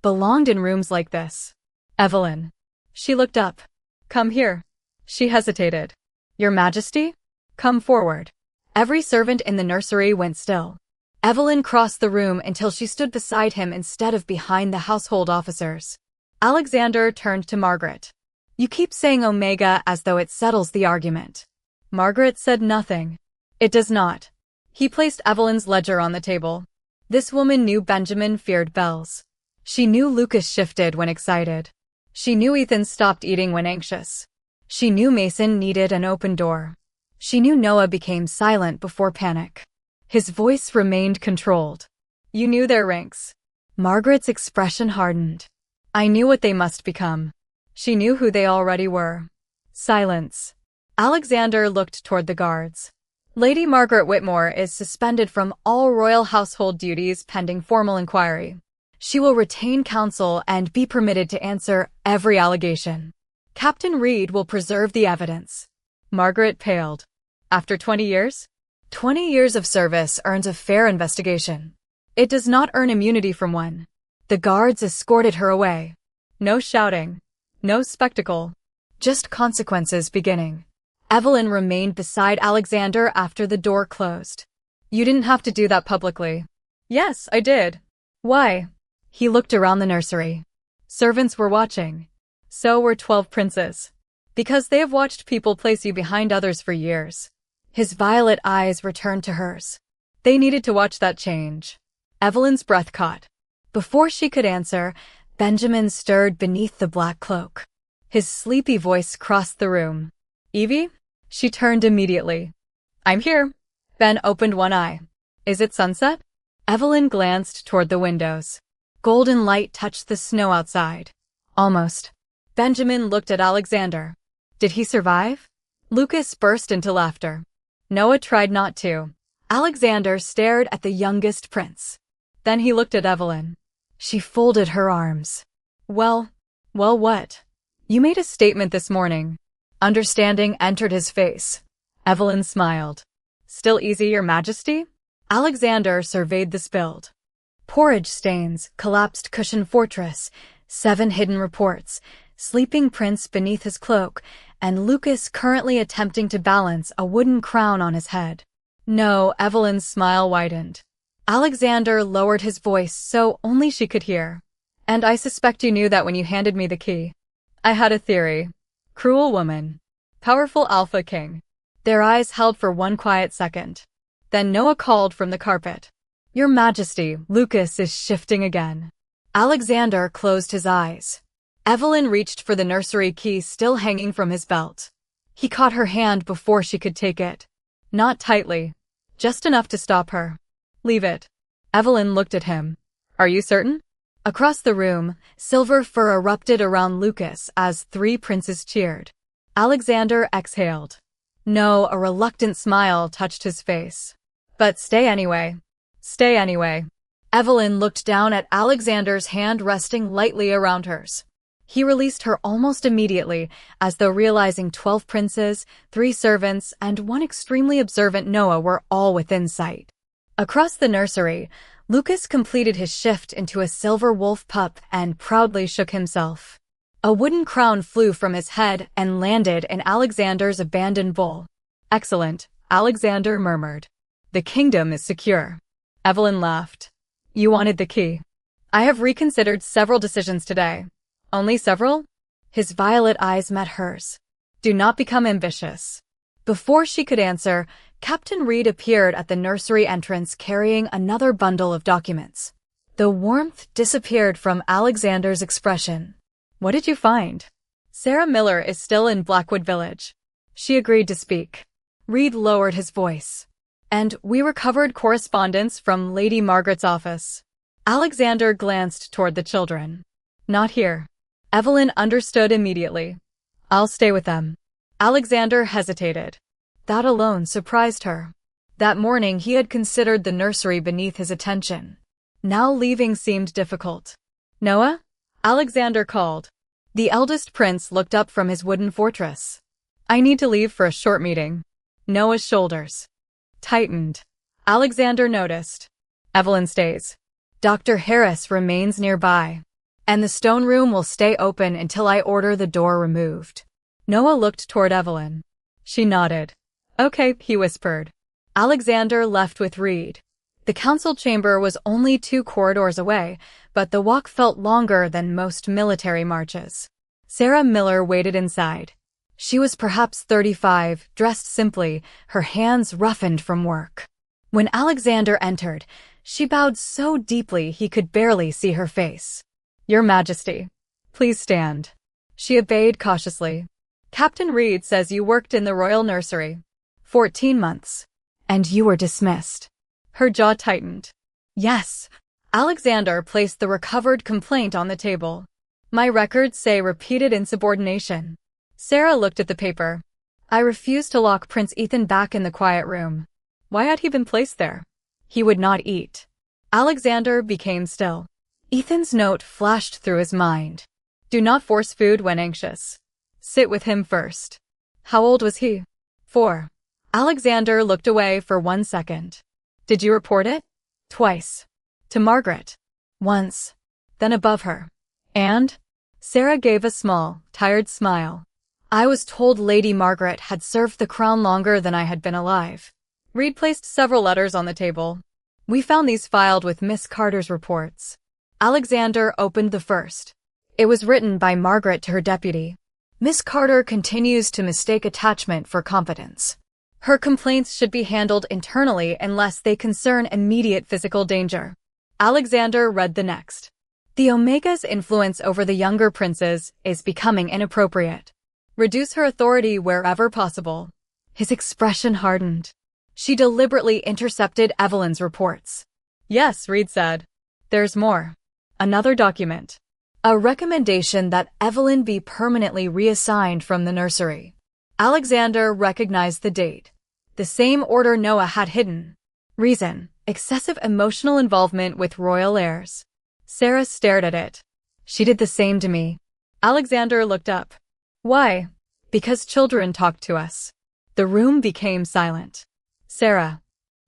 Speaker 1: belonged in rooms like this. Evelyn. She looked up. Come here. She hesitated. Your Majesty? Come forward. Every servant in the nursery went still. Evelyn crossed the room until she stood beside him instead of behind the household officers. Alexander turned to Margaret. You keep saying Omega as though it settles the argument. Margaret said nothing. It does not. He placed Evelyn's ledger on the table. This woman knew Benjamin feared bells. She knew Lucas shifted when excited. She knew Ethan stopped eating when anxious. She knew Mason needed an open door. She knew Noah became silent before panic. His voice remained controlled. You knew their ranks. Margaret's expression hardened. I knew what they must become. She knew who they already were. Silence. Alexander looked toward the guards. Lady Margaret Whitmore is suspended from all royal household duties pending formal inquiry. She will retain counsel and be permitted to answer every allegation. Captain Reed will preserve the evidence. Margaret paled. After 20 years? 20 years of service earns a fair investigation. It does not earn immunity from one. The guards escorted her away. No shouting. No spectacle. Just consequences beginning. Evelyn remained beside Alexander after the door closed. You didn't have to do that publicly. Yes, I did. Why? He looked around the nursery. Servants were watching. So were 12 princes. Because they have watched people place you behind others for years. His violet eyes returned to hers. They needed to watch that change. Evelyn's breath caught. Before she could answer, Benjamin stirred beneath the black cloak. His sleepy voice crossed the room. Evie? She turned immediately. I'm here. Ben opened one eye. Is it sunset? Evelyn glanced toward the windows. Golden light touched the snow outside. Almost. Benjamin looked at Alexander. Did he survive? Lucas burst into laughter. Noah tried not to. Alexander stared at the youngest prince. Then he looked at Evelyn. She folded her arms. Well, what? You made a statement this morning. Understanding entered his face. Evelyn smiled. Still easy, Your Majesty? Alexander surveyed the spilled porridge stains, collapsed cushion fortress, 7 hidden reports, sleeping prince beneath his cloak, and Lucas currently attempting to balance a wooden crown on his head. No, Evelyn's smile widened. Alexander lowered his voice so only she could hear. And I suspect you knew that when you handed me the key. I had a theory. Cruel woman. Powerful Alpha King. Their eyes held for one quiet second. Then Noah called from the carpet. Your Majesty, Lucas is shifting again. Alexander closed his eyes. Evelyn reached for the nursery key still hanging from his belt. He caught her hand before she could take it. Not tightly. Just enough to stop her. Leave it. Evelyn looked at him. Are you certain? Across the room, silver fur erupted around Lucas as 3 princes cheered. Alexander exhaled. No, a reluctant smile touched his face. But stay anyway. Stay anyway. Evelyn looked down at Alexander's hand resting lightly around hers. He released her almost immediately, as though realizing 12 princes, 3 servants, and 1 extremely observant Noah were all within sight. Across the nursery, Lucas completed his shift into a silver wolf pup and proudly shook himself. A wooden crown flew from his head and landed in Alexander's abandoned bowl. Excellent, Alexander murmured. The kingdom is secure. Evelyn laughed. You wanted the key. I have reconsidered several decisions today. Only several? His violet eyes met hers. Do not become ambitious. Before she could answer, Captain Reed appeared at the nursery entrance carrying another bundle of documents. The warmth disappeared from Alexander's expression. What did you find? Sarah Miller is still in Blackwood Village. She agreed to speak. Reed lowered his voice. And we recovered correspondence from Lady Margaret's office. Alexander glanced toward the children. Not here. Evelyn understood immediately. I'll stay with them. Alexander hesitated. That alone surprised her. That morning he had considered the nursery beneath his attention. Now leaving seemed difficult. Noah? Alexander called. The eldest prince looked up from his wooden fortress. I need to leave for a short meeting. Noah's shoulders tightened. Alexander noticed. Evelyn stays. Dr. Harris remains nearby. And the stone room will stay open until I order the door removed. Noah looked toward Evelyn. She nodded. Okay, he whispered. Alexander left with Reed. The council chamber was only 2 corridors away, but the walk felt longer than most military marches. Sarah Miller waited inside. She was perhaps 35, dressed simply, her hands roughened from work. When Alexander entered, she bowed so deeply he could barely see her face. "Your Majesty, please stand." She obeyed cautiously. "Captain Reed says you worked in the royal nursery. 14 months. And you were dismissed." Her jaw tightened. "Yes." Alexander placed the recovered complaint on the table. "My records say repeated insubordination." Sarah looked at the paper. "I refuse to lock Prince Ethan back in the quiet room." Why had he been placed there? He would not eat. Alexander became still. Ethan's note flashed through his mind. "Do not force food when anxious. Sit with him first." How old was he? 4. Alexander looked away for 1 second. "Did you report it?" "Twice. To Margaret. Once. Then above her." "And?" Sarah gave a small, tired smile. "I was told Lady Margaret had served the crown longer than I had been alive." Reed placed several letters on the table. "We found these filed with Miss Carter's reports." Alexander opened the first. It was written by Margaret to her deputy. "Miss Carter continues to mistake attachment for confidence. Her complaints should be handled internally unless they concern immediate physical danger." Alexander read the next. "The Omega's influence over the younger princes is becoming inappropriate. Reduce her authority wherever possible." His expression hardened. She deliberately intercepted Evelyn's reports. "Yes," Reed said. "There's more." Another document. A recommendation that Evelyn be permanently reassigned from the nursery. Alexander recognized the date. The same order Noah had hidden. Reason: excessive emotional involvement with royal heirs. Sarah stared at it. "She did the same to me." Alexander looked up. "Why?" "Because children talk to us." The room became silent. Sarah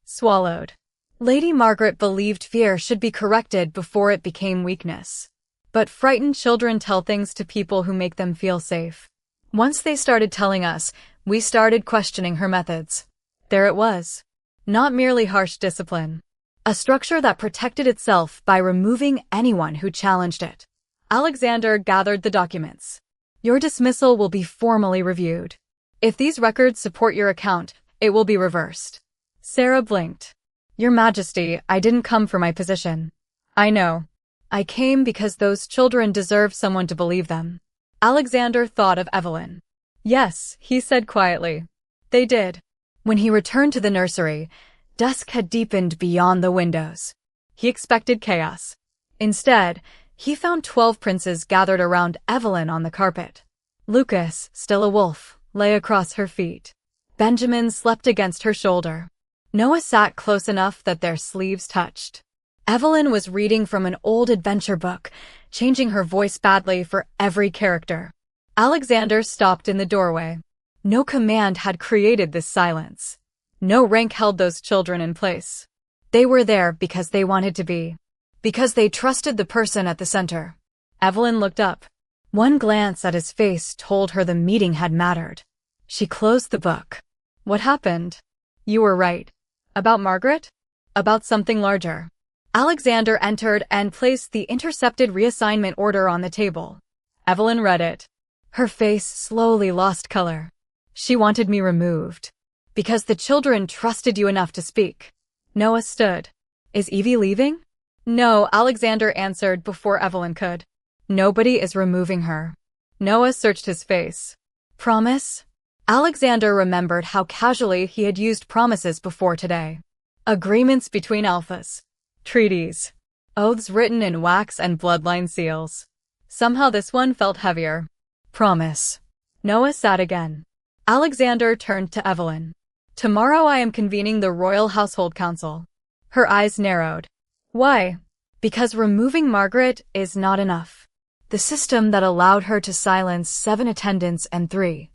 Speaker 1: swallowed. Lady Margaret believed fear should be corrected before it became weakness. But frightened children tell things to people who make them feel safe. Once they started telling us, we started questioning her methods. There it was. Not merely harsh discipline. A structure that protected itself by removing anyone who challenged it. Alexander gathered the documents. "Your dismissal will be formally reviewed. If these records support your account, it will be reversed." Sarah blinked. "Your Majesty, I didn't come for my position." "I know. I came because those children deserve someone to believe them." Alexander thought of Evelyn. "Yes," he said quietly. "They did." When he returned to the nursery, dusk had deepened beyond the windows. He expected chaos. Instead, he found 12 princes gathered around Evelyn on the carpet. Lucas, still a wolf, lay across her feet. Benjamin slept against her shoulder. Noah sat close enough that their sleeves touched. Evelyn was reading from an old adventure book, changing her voice badly for every character. Alexander stopped in the doorway. No command had created this silence. No rank held those children in place. They were there because they wanted to be. Because they trusted the person at the center. Evelyn looked up. One glance at his face told her the meeting had mattered. She closed the book. "What happened?" "You were right." "About Margaret?" "About something larger." Alexander entered and placed the intercepted reassignment order on the table. Evelyn read it. Her face slowly lost color. "She wanted me removed. Because the children trusted you enough to speak." Noah stood. "Is Evie leaving?" "No," Alexander answered before Evelyn could. "Nobody is removing her." Noah searched his face. "Promise?" Alexander remembered how casually he had used promises before today. Agreements between alphas. Treaties. Oaths written in wax and bloodline seals. Somehow this one felt heavier. "Promise." Noah sat again. Alexander turned to Evelyn. "Tomorrow I am convening the Royal Household Council." Her eyes narrowed. "Why?" "Because removing Margaret is not enough. The system that allowed her to silence 7 attendants and 3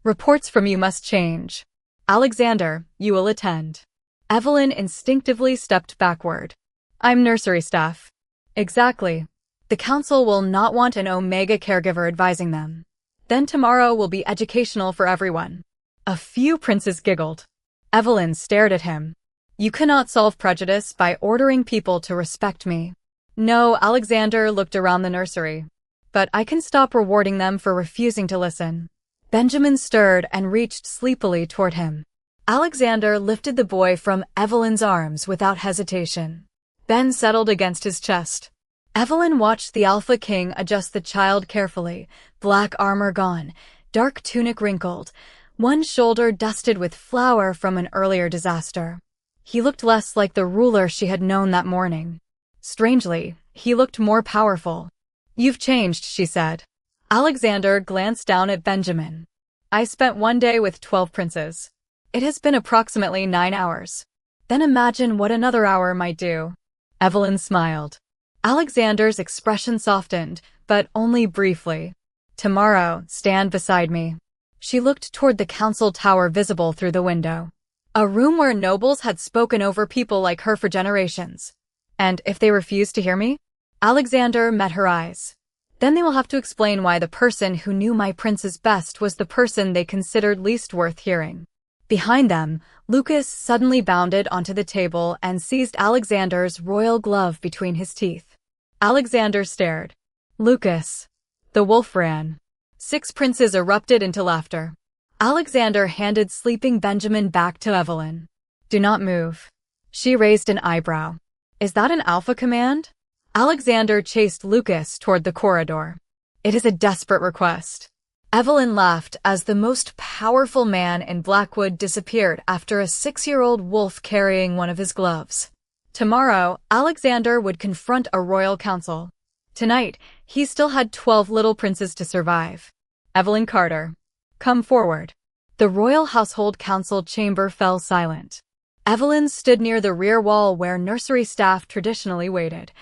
Speaker 1: reports from you must change. Alexander, you will attend." Evelyn instinctively stepped backward. "I'm nursery staff." "Exactly. The council will not want an Omega caregiver advising them. Then tomorrow will be educational for everyone." A few princes giggled. Evelyn stared at him. "You cannot solve prejudice by ordering people to respect me." "No," Alexander looked around the nursery. "But I can stop rewarding them for refusing to listen." Benjamin stirred and reached sleepily toward him. Alexander lifted the boy from Evelyn's arms without hesitation. Ben settled against his chest. Evelyn watched the Alpha King adjust the child carefully, black armor gone, dark tunic wrinkled, one shoulder dusted with flour from an earlier disaster. He looked less like the ruler she had known that morning. Strangely, he looked more powerful. "You've changed," she said. Alexander glanced down at Benjamin. "I spent one day with 12 princes. It has been approximately 9 hours. Then imagine what another hour might do." Evelyn smiled. Alexander's expression softened, but only briefly. "Tomorrow, stand beside me." She looked toward the council tower visible through the window. A room where nobles had spoken over people like her for generations. "And if they refuse to hear me?" Alexander met her eyes. "Then they will have to explain why the person who knew my princes best was the person they considered least worth hearing." Behind them, Lucas suddenly bounded onto the table and seized Alexander's royal glove between his teeth. Alexander stared. "Lucas." The wolf ran. 6 princes erupted into laughter. Alexander handed sleeping Benjamin back to Evelyn. "Do not move." She raised an eyebrow. "Is that an alpha command?" Alexander chased Lucas toward the corridor. "It is a desperate request." Evelyn laughed as the most powerful man in Blackwood disappeared after a 6-year-old wolf carrying one of his gloves. Tomorrow, Alexander would confront a royal council. Tonight, he still had 12 little princes to survive. "Evelyn Carter, come forward." The royal household council chamber fell silent. Evelyn stood near the rear wall where nursery staff traditionally waited.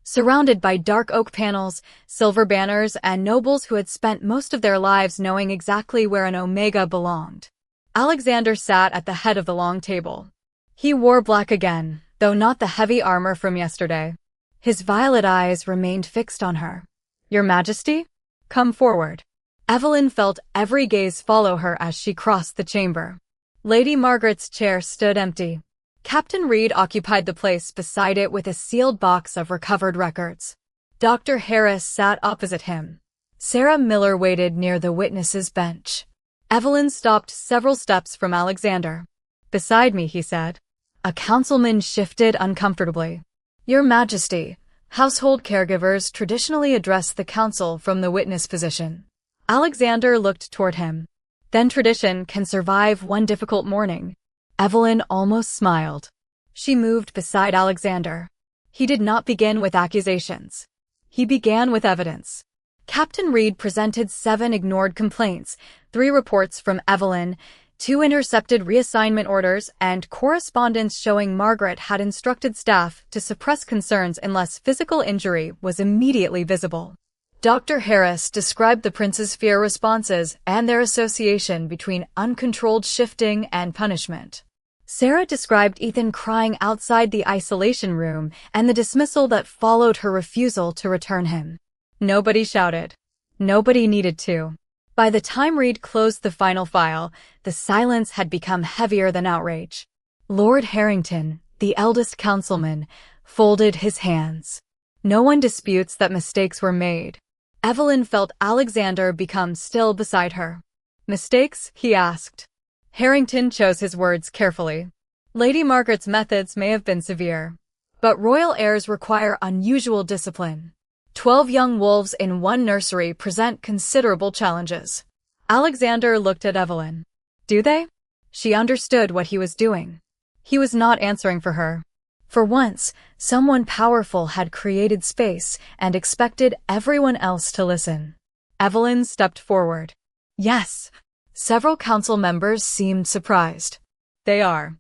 Speaker 1: Surrounded by dark oak panels, silver banners, and nobles who had spent most of their lives knowing exactly where an omega belonged. Alexander sat at the head of the long table. He wore black again, though not the heavy armor from yesterday. His violet eyes remained fixed on her. "Your Majesty? Come forward." Evelyn felt every gaze follow her as she crossed the chamber. Lady Margaret's chair stood empty. Captain Reed occupied the place beside it with a sealed box of recovered records. Dr. Harris sat opposite him. Sarah Miller waited near the witnesses' bench. Evelyn stopped several steps from Alexander. "Beside me," he said. A councilman shifted uncomfortably. "Your Majesty, household caregivers traditionally address the council from the witness position." Alexander looked toward him. "Then tradition can survive one difficult morning." Evelyn almost smiled. She moved beside Alexander. He did not begin with accusations. He began with evidence. Captain Reed presented 7 ignored complaints, 3 reports from Evelyn, 2 intercepted reassignment orders, and correspondence showing Margaret had instructed staff to suppress concerns unless physical injury was immediately visible. Dr. Harris described the prince's fear responses and their association between uncontrolled shifting and punishment. Sarah described Ethan crying outside the isolation room and the dismissal that followed her refusal to return him. Nobody shouted. Nobody needed to. By the time Reed closed the final file, the silence had become heavier than outrage. Lord Harrington, the eldest councilman, folded his hands. No one disputes that mistakes were made. Evelyn felt Alexander become still beside her. "Mistakes?" he asked. Harrington chose his words carefully. "Lady Margaret's methods may have been severe, but royal heirs require unusual discipline. 12 young wolves in one nursery present considerable challenges." Alexander looked at Evelyn. "Do they?" She understood what he was doing. He was not answering for her. For once, someone powerful had created space and expected everyone else to listen. Evelyn stepped forward. "Yes." Several council members seemed surprised. "They are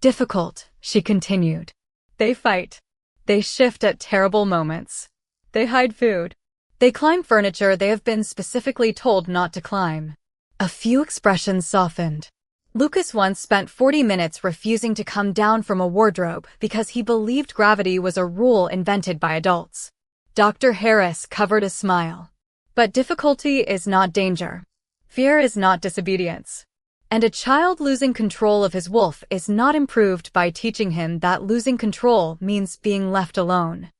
Speaker 1: difficult," she continued. "They fight. They shift at terrible moments. They hide food. They climb furniture they have been specifically told not to climb." A few expressions softened. Lucas once spent 40 minutes refusing to come down from a wardrobe because he believed gravity was a rule invented by adults. Dr. Harris covered a smile. "But difficulty is not danger. Fear is not disobedience. And a child losing control of his wolf is not improved by teaching him that losing control means being left alone."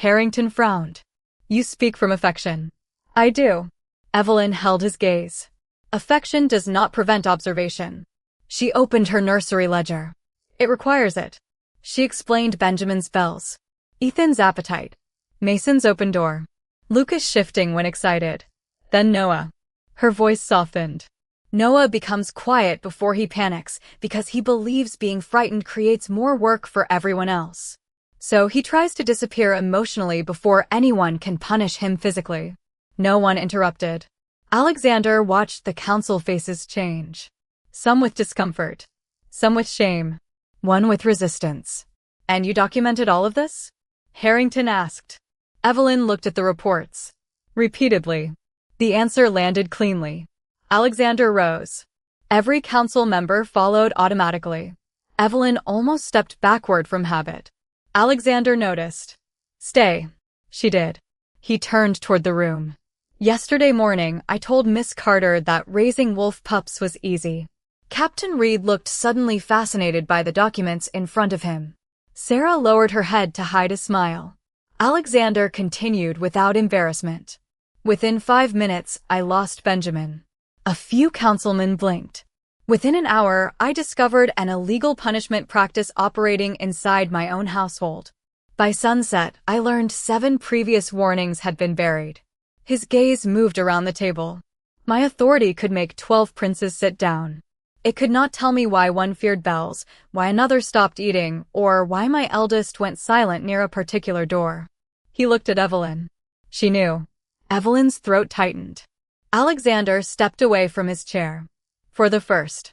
Speaker 1: Harrington frowned. "You speak from affection." "I do." Evelyn held his gaze. "Affection does not prevent observation. She opened her nursery ledger. It requires it. She explained Benjamin's bells, Ethan's appetite, Mason's open door, Lucas shifting when excited. Then Noah. Her voice softened. Noah becomes quiet before he panics because he believes being frightened creates more work for everyone else. So he tries to disappear emotionally before anyone can punish him physically. No one interrupted. Alexander watched the council faces change. Some with discomfort, some with shame, one with resistance. And you documented all of this? Harrington asked. Evelyn looked at the reports. Repeatedly. The answer landed cleanly. Alexander rose. Every council member followed automatically. Evelyn almost stepped backward from habit. Alexander noticed. Stay. She did. He turned toward the room. Yesterday morning, I told Miss Carter that raising wolf pups was easy. Captain Reed looked suddenly fascinated by the documents in front of him. Sarah lowered her head to hide a smile. Alexander continued without embarrassment. Within 5 minutes, I lost Benjamin. A few councilmen blinked. Within an hour, I discovered an illegal punishment practice operating inside my own household. By sunset, I learned 7 previous warnings had been buried. His gaze moved around the table. My authority could make 12 princes sit down. It could not tell me why one feared bells, why another stopped eating, or why my eldest went silent near a particular door. He looked at Evelyn. She knew. Evelyn's throat tightened. Alexander stepped away from his chair. For the first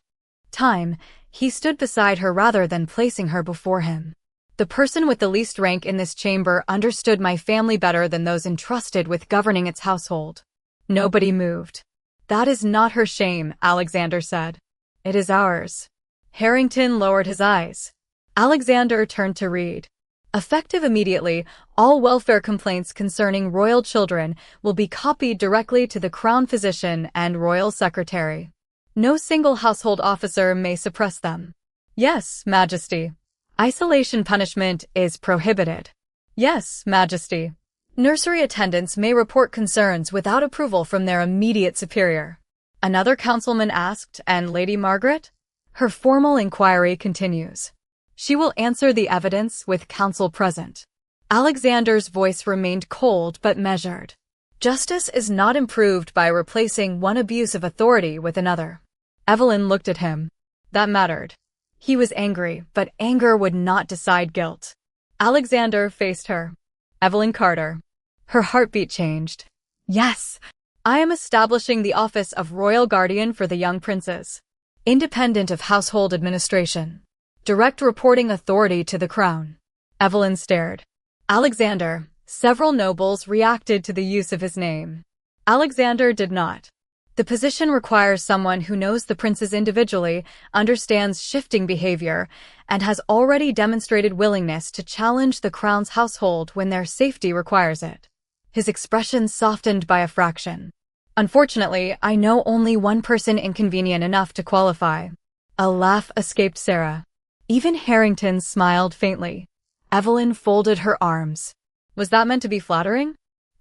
Speaker 1: time, he stood beside her rather than placing her before him. The person with the least rank in this chamber understood my family better than those entrusted with governing its household. Nobody moved. That is not her shame, Alexander said. It is ours. Harrington lowered his eyes. Alexander turned to Reed. Effective immediately, all welfare complaints concerning royal children will be copied directly to the Crown Physician and Royal Secretary. No single household officer may suppress them. Yes, Majesty. Isolation punishment is prohibited. Yes, Majesty. Nursery attendants may report concerns without approval from their immediate superior. Another councilman asked, and Lady Margaret? Her formal inquiry continues. She will answer the evidence with council present. Alexander's voice remained cold but measured. Justice is not improved by replacing one abuse of authority with another. Evelyn looked at him. That mattered. He was angry, but anger would not decide guilt. Alexander faced her. Evelyn Carter. Her heartbeat changed. Yes, I am establishing the office of Royal Guardian for the young princes. Independent of household administration. Direct reporting authority to the crown. Evelyn stared. Alexander. Several nobles reacted to the use of his name. Alexander did not. The position requires someone who knows the princes individually, understands shifting behavior, and has already demonstrated willingness to challenge the crown's household when their safety requires it. His expression softened by a fraction. Unfortunately, I know only one person inconvenient enough to qualify. A laugh escaped Sarah. Even Harrington smiled faintly. Evelyn folded her arms. Was that meant to be flattering?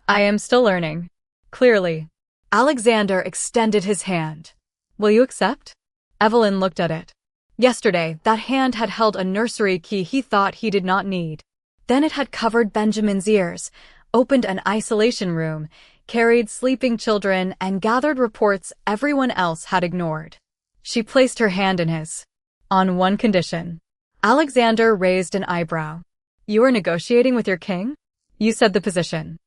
Speaker 1: I am still learning. Clearly. Alexander extended his hand. Will you accept? Evelyn looked at it. Yesterday, that hand had held a nursery key he thought he did not need. Then it had covered Benjamin's ears, opened an isolation room, carried sleeping children, and gathered reports everyone else had ignored. She placed her hand in his. On one condition. Alexander raised an eyebrow. You are negotiating with your king? You said the position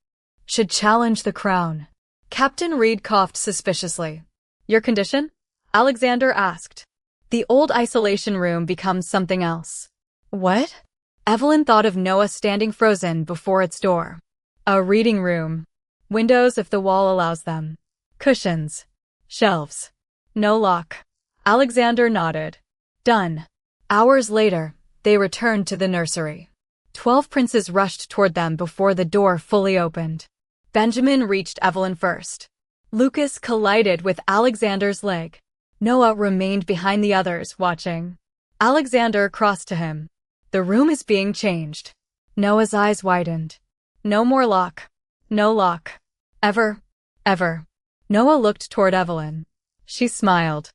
Speaker 1: should challenge the crown. Captain Reed coughed suspiciously. Your condition? Alexander asked. The old isolation room becomes something else. What? Evelyn thought of Noah standing frozen before its door. A reading room. Windows if the wall allows them. Cushions. Shelves. No lock. Alexander nodded. Done. Hours later, they returned to the nursery. 12 princes rushed toward them before the door fully opened. Benjamin reached Evelyn first. Lucas collided with Alexander's leg. Noah remained behind the others, watching. Alexander crossed to him. The room is being changed. Noah's eyes widened. No more lock. No lock. Ever. Ever. Noah looked toward Evelyn. She smiled.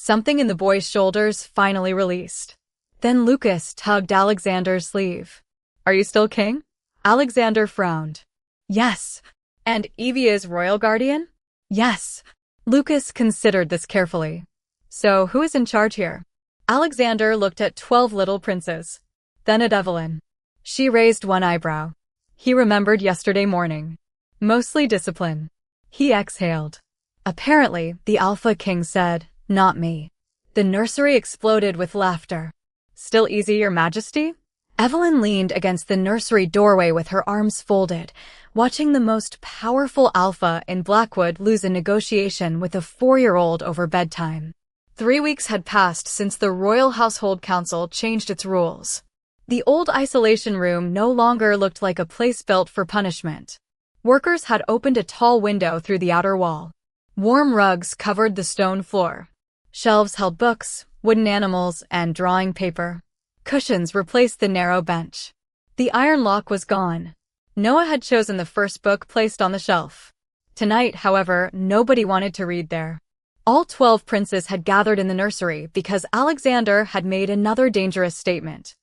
Speaker 1: Something in the boy's shoulders finally released. Then Lucas tugged Alexander's sleeve. "Are you still king?" Alexander frowned. "Yes." "And Evie is royal guardian?" "Yes." Lucas considered this carefully. "So who is in charge here?" Alexander looked at 12 little princes. Then at Evelyn. She raised one eyebrow. He remembered yesterday morning. Mostly discipline. He exhaled. Apparently, the Alpha King said, "Not me." The nursery exploded with laughter. "Still easy, Your Majesty?" Evelyn leaned against the nursery doorway with her arms folded, watching the most powerful alpha in Blackwood lose a negotiation with a 4-year-old over bedtime. 3 weeks had passed since the Royal Household Council changed its rules. The old isolation room no longer looked like a place built for punishment. Workers had opened a tall window through the outer wall. Warm rugs covered the stone floor. Shelves held books, wooden animals, and drawing paper. Cushions replaced the narrow bench. The iron lock was gone. Noah had chosen the first book placed on the shelf. Tonight, however, nobody wanted to read there. All 12 princes had gathered in the nursery because Alexander had made another dangerous statement.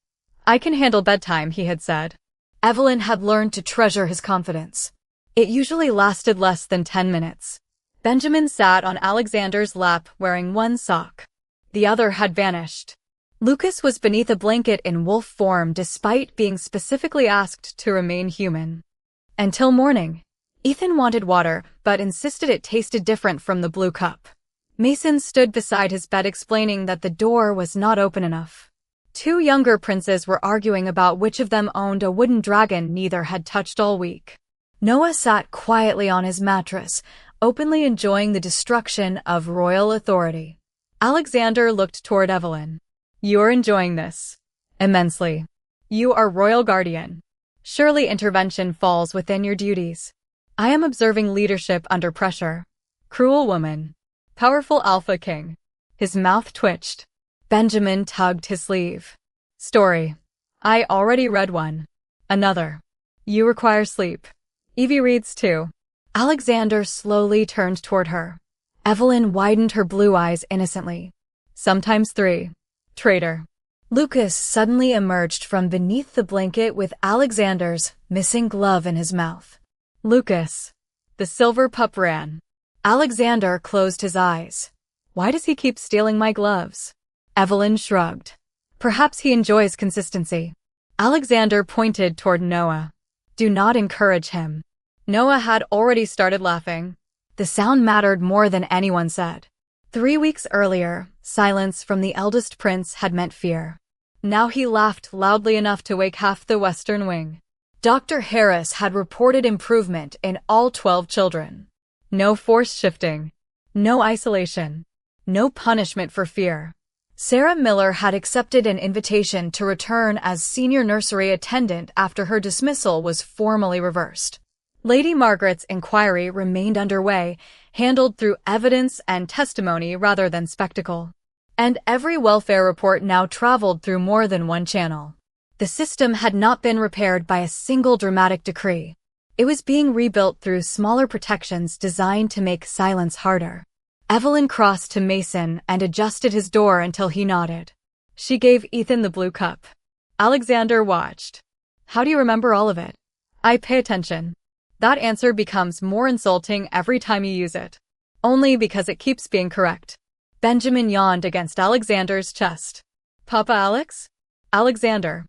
Speaker 1: "I can handle bedtime," he had said. Evelyn had learned to treasure his confidence. It usually lasted less than 10 minutes. Benjamin sat on Alexander's lap wearing one sock. The other had vanished. Lucas was beneath a blanket in wolf form despite being specifically asked to remain human. Until morning. Ethan wanted water, but insisted it tasted different from the blue cup. Mason stood beside his bed explaining that the door was not open enough. 2 younger princes were arguing about which of them owned a wooden dragon neither had touched all week. Noah sat quietly on his mattress, openly enjoying the destruction of royal authority. Alexander looked toward Evelyn. "You're enjoying this." "Immensely." "You are royal guardian. Surely intervention falls within your duties." "I am observing leadership under pressure." "Cruel woman." "Powerful Alpha King." His mouth twitched. Benjamin tugged his sleeve. "Story. I already read one." "Another." "You require sleep." "Evie reads too." Alexander slowly turned toward her. Evelyn widened her blue eyes innocently. "Sometimes 3. Traitor." Lucas suddenly emerged from beneath the blanket with Alexander's missing glove in his mouth. "Lucas." The silver pup ran. Alexander closed his eyes. "Why does he keep stealing my gloves?" Evelyn shrugged. "Perhaps he enjoys consistency." Alexander pointed toward Noah. "Do not encourage him." Noah had already started laughing. The sound mattered more than anyone said. 3 weeks earlier, silence from the eldest prince had meant fear. Now he laughed loudly enough to wake half the Western Wing. Dr. Harris had reported improvement in all 12 children. No force shifting. No isolation. No punishment for fear. Sarah Miller had accepted an invitation to return as senior nursery attendant after her dismissal was formally reversed. Lady Margaret's inquiry remained underway, handled through evidence and testimony rather than spectacle. And every welfare report now traveled through more than one channel. The system had not been repaired by a single dramatic decree. It was being rebuilt through smaller protections designed to make silence harder. Evelyn crossed to Mason and adjusted his door until he nodded. She gave Ethan the blue cup. Alexander watched. "How do you remember all of it?" "I pay attention." That answer becomes more insulting every time you use it. Only because it keeps being correct. Benjamin yawned against Alexander's chest. "Papa Alex?" Alexander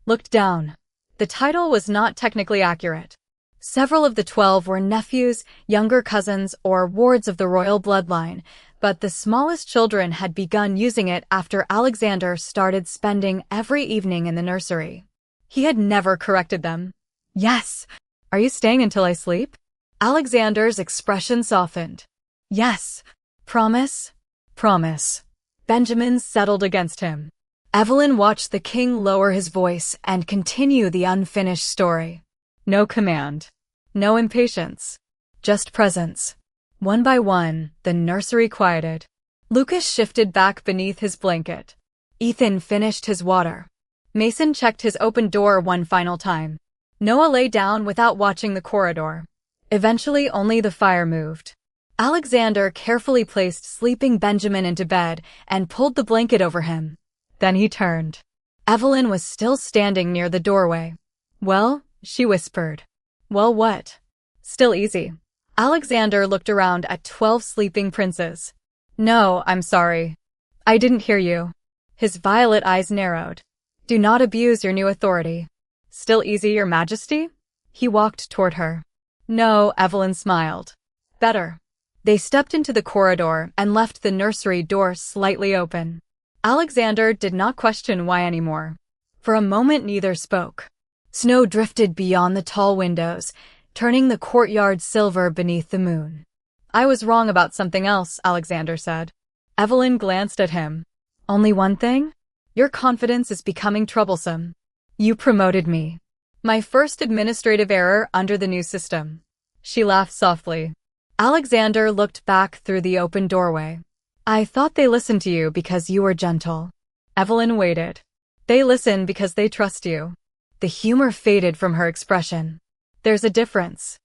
Speaker 1: looked down. The title was not technically accurate. Several of the 12 were nephews, younger cousins, or wards of the royal bloodline, but the smallest children had begun using it after Alexander started spending every evening in the nursery. He had never corrected them. "Yes." "Are you staying until I sleep?" Alexander's expression softened. "Yes." "Promise?" "Promise." Benjamin settled against him. Evelyn watched the king lower his voice and continue the unfinished story. No command. No impatience. Just presence. One by one, the nursery quieted. Lucas shifted back beneath his blanket. Ethan finished his water. Mason checked his open door one final time. Noah lay down without watching the corridor. Eventually, only the fire moved. Alexander carefully placed sleeping Benjamin into bed and pulled the blanket over him. Then he turned. Evelyn was still standing near the doorway. "Well?" she whispered. "Well, what?" "Still easy." Alexander looked around at 12 sleeping princes. "No, I'm sorry. I didn't hear you." His violet eyes narrowed. "Do not abuse your new authority." "Still easy, Your Majesty?" He walked toward her. "No," Evelyn smiled. "Better." They stepped into the corridor and left the nursery door slightly open. Alexander did not question why anymore. For a moment neither spoke. Snow drifted beyond the tall windows, turning the courtyard silver beneath the moon. "I was wrong about something else," Alexander said. Evelyn glanced at him. "Only one thing? Your confidence is becoming troublesome. You promoted me. My first administrative error under the new system." She laughed softly. Alexander looked back through the open doorway. "I thought they listened to you because you were gentle." Evelyn waited. "They listen because they trust you." The humor faded from her expression. "There's a difference."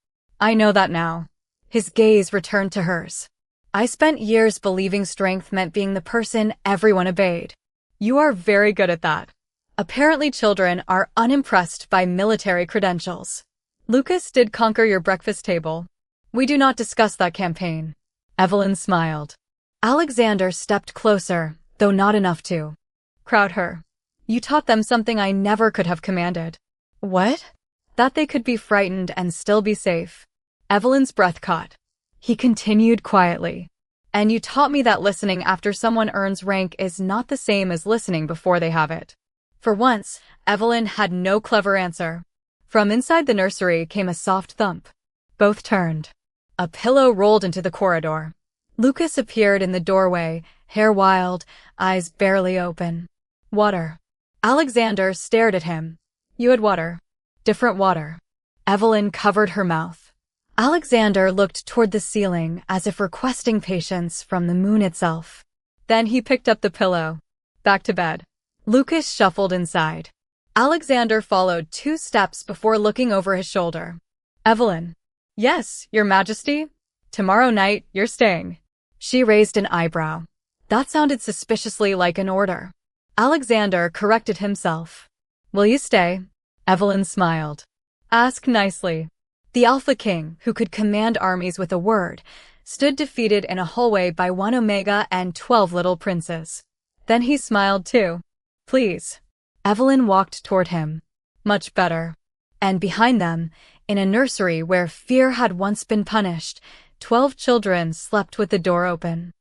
Speaker 1: "I know that now." His gaze returned to hers. "I spent years believing strength meant being the person everyone obeyed. You are very good at that. Apparently children are unimpressed by military credentials. Lucas did conquer your breakfast table. We do not discuss that campaign." Evelyn smiled. Alexander stepped closer, though not enough to crowd her. "You taught them something I never could have commanded." "What?" "That they could be frightened and still be safe." Evelyn's breath caught. He continued quietly. "And you taught me that listening after someone earns rank is not the same as listening before they have it." For once, Evelyn had no clever answer. From inside the nursery came a soft thump. Both turned. A pillow rolled into the corridor. Lucas appeared in the doorway, hair wild, eyes barely open. "Water." Alexander stared at him. "You had water." "Different water." Evelyn covered her mouth. Alexander looked toward the ceiling as if requesting patience from the moon itself. Then he picked up the pillow. "Back to bed." Lucas shuffled inside. Alexander followed 2 steps before looking over his shoulder. "Evelyn." "Yes, Your Majesty. Tomorrow night, you're staying." She raised an eyebrow. That sounded suspiciously like an order. Alexander corrected himself. "Will you stay?" Evelyn smiled. "Ask nicely." The Alpha King, who could command armies with a word, stood defeated in a hallway by 1 Omega and 12 little princes. Then he smiled too. "Please." Evelyn walked toward him. "Much better." And behind them, in a nursery where fear had once been punished, 12 children slept with the door open.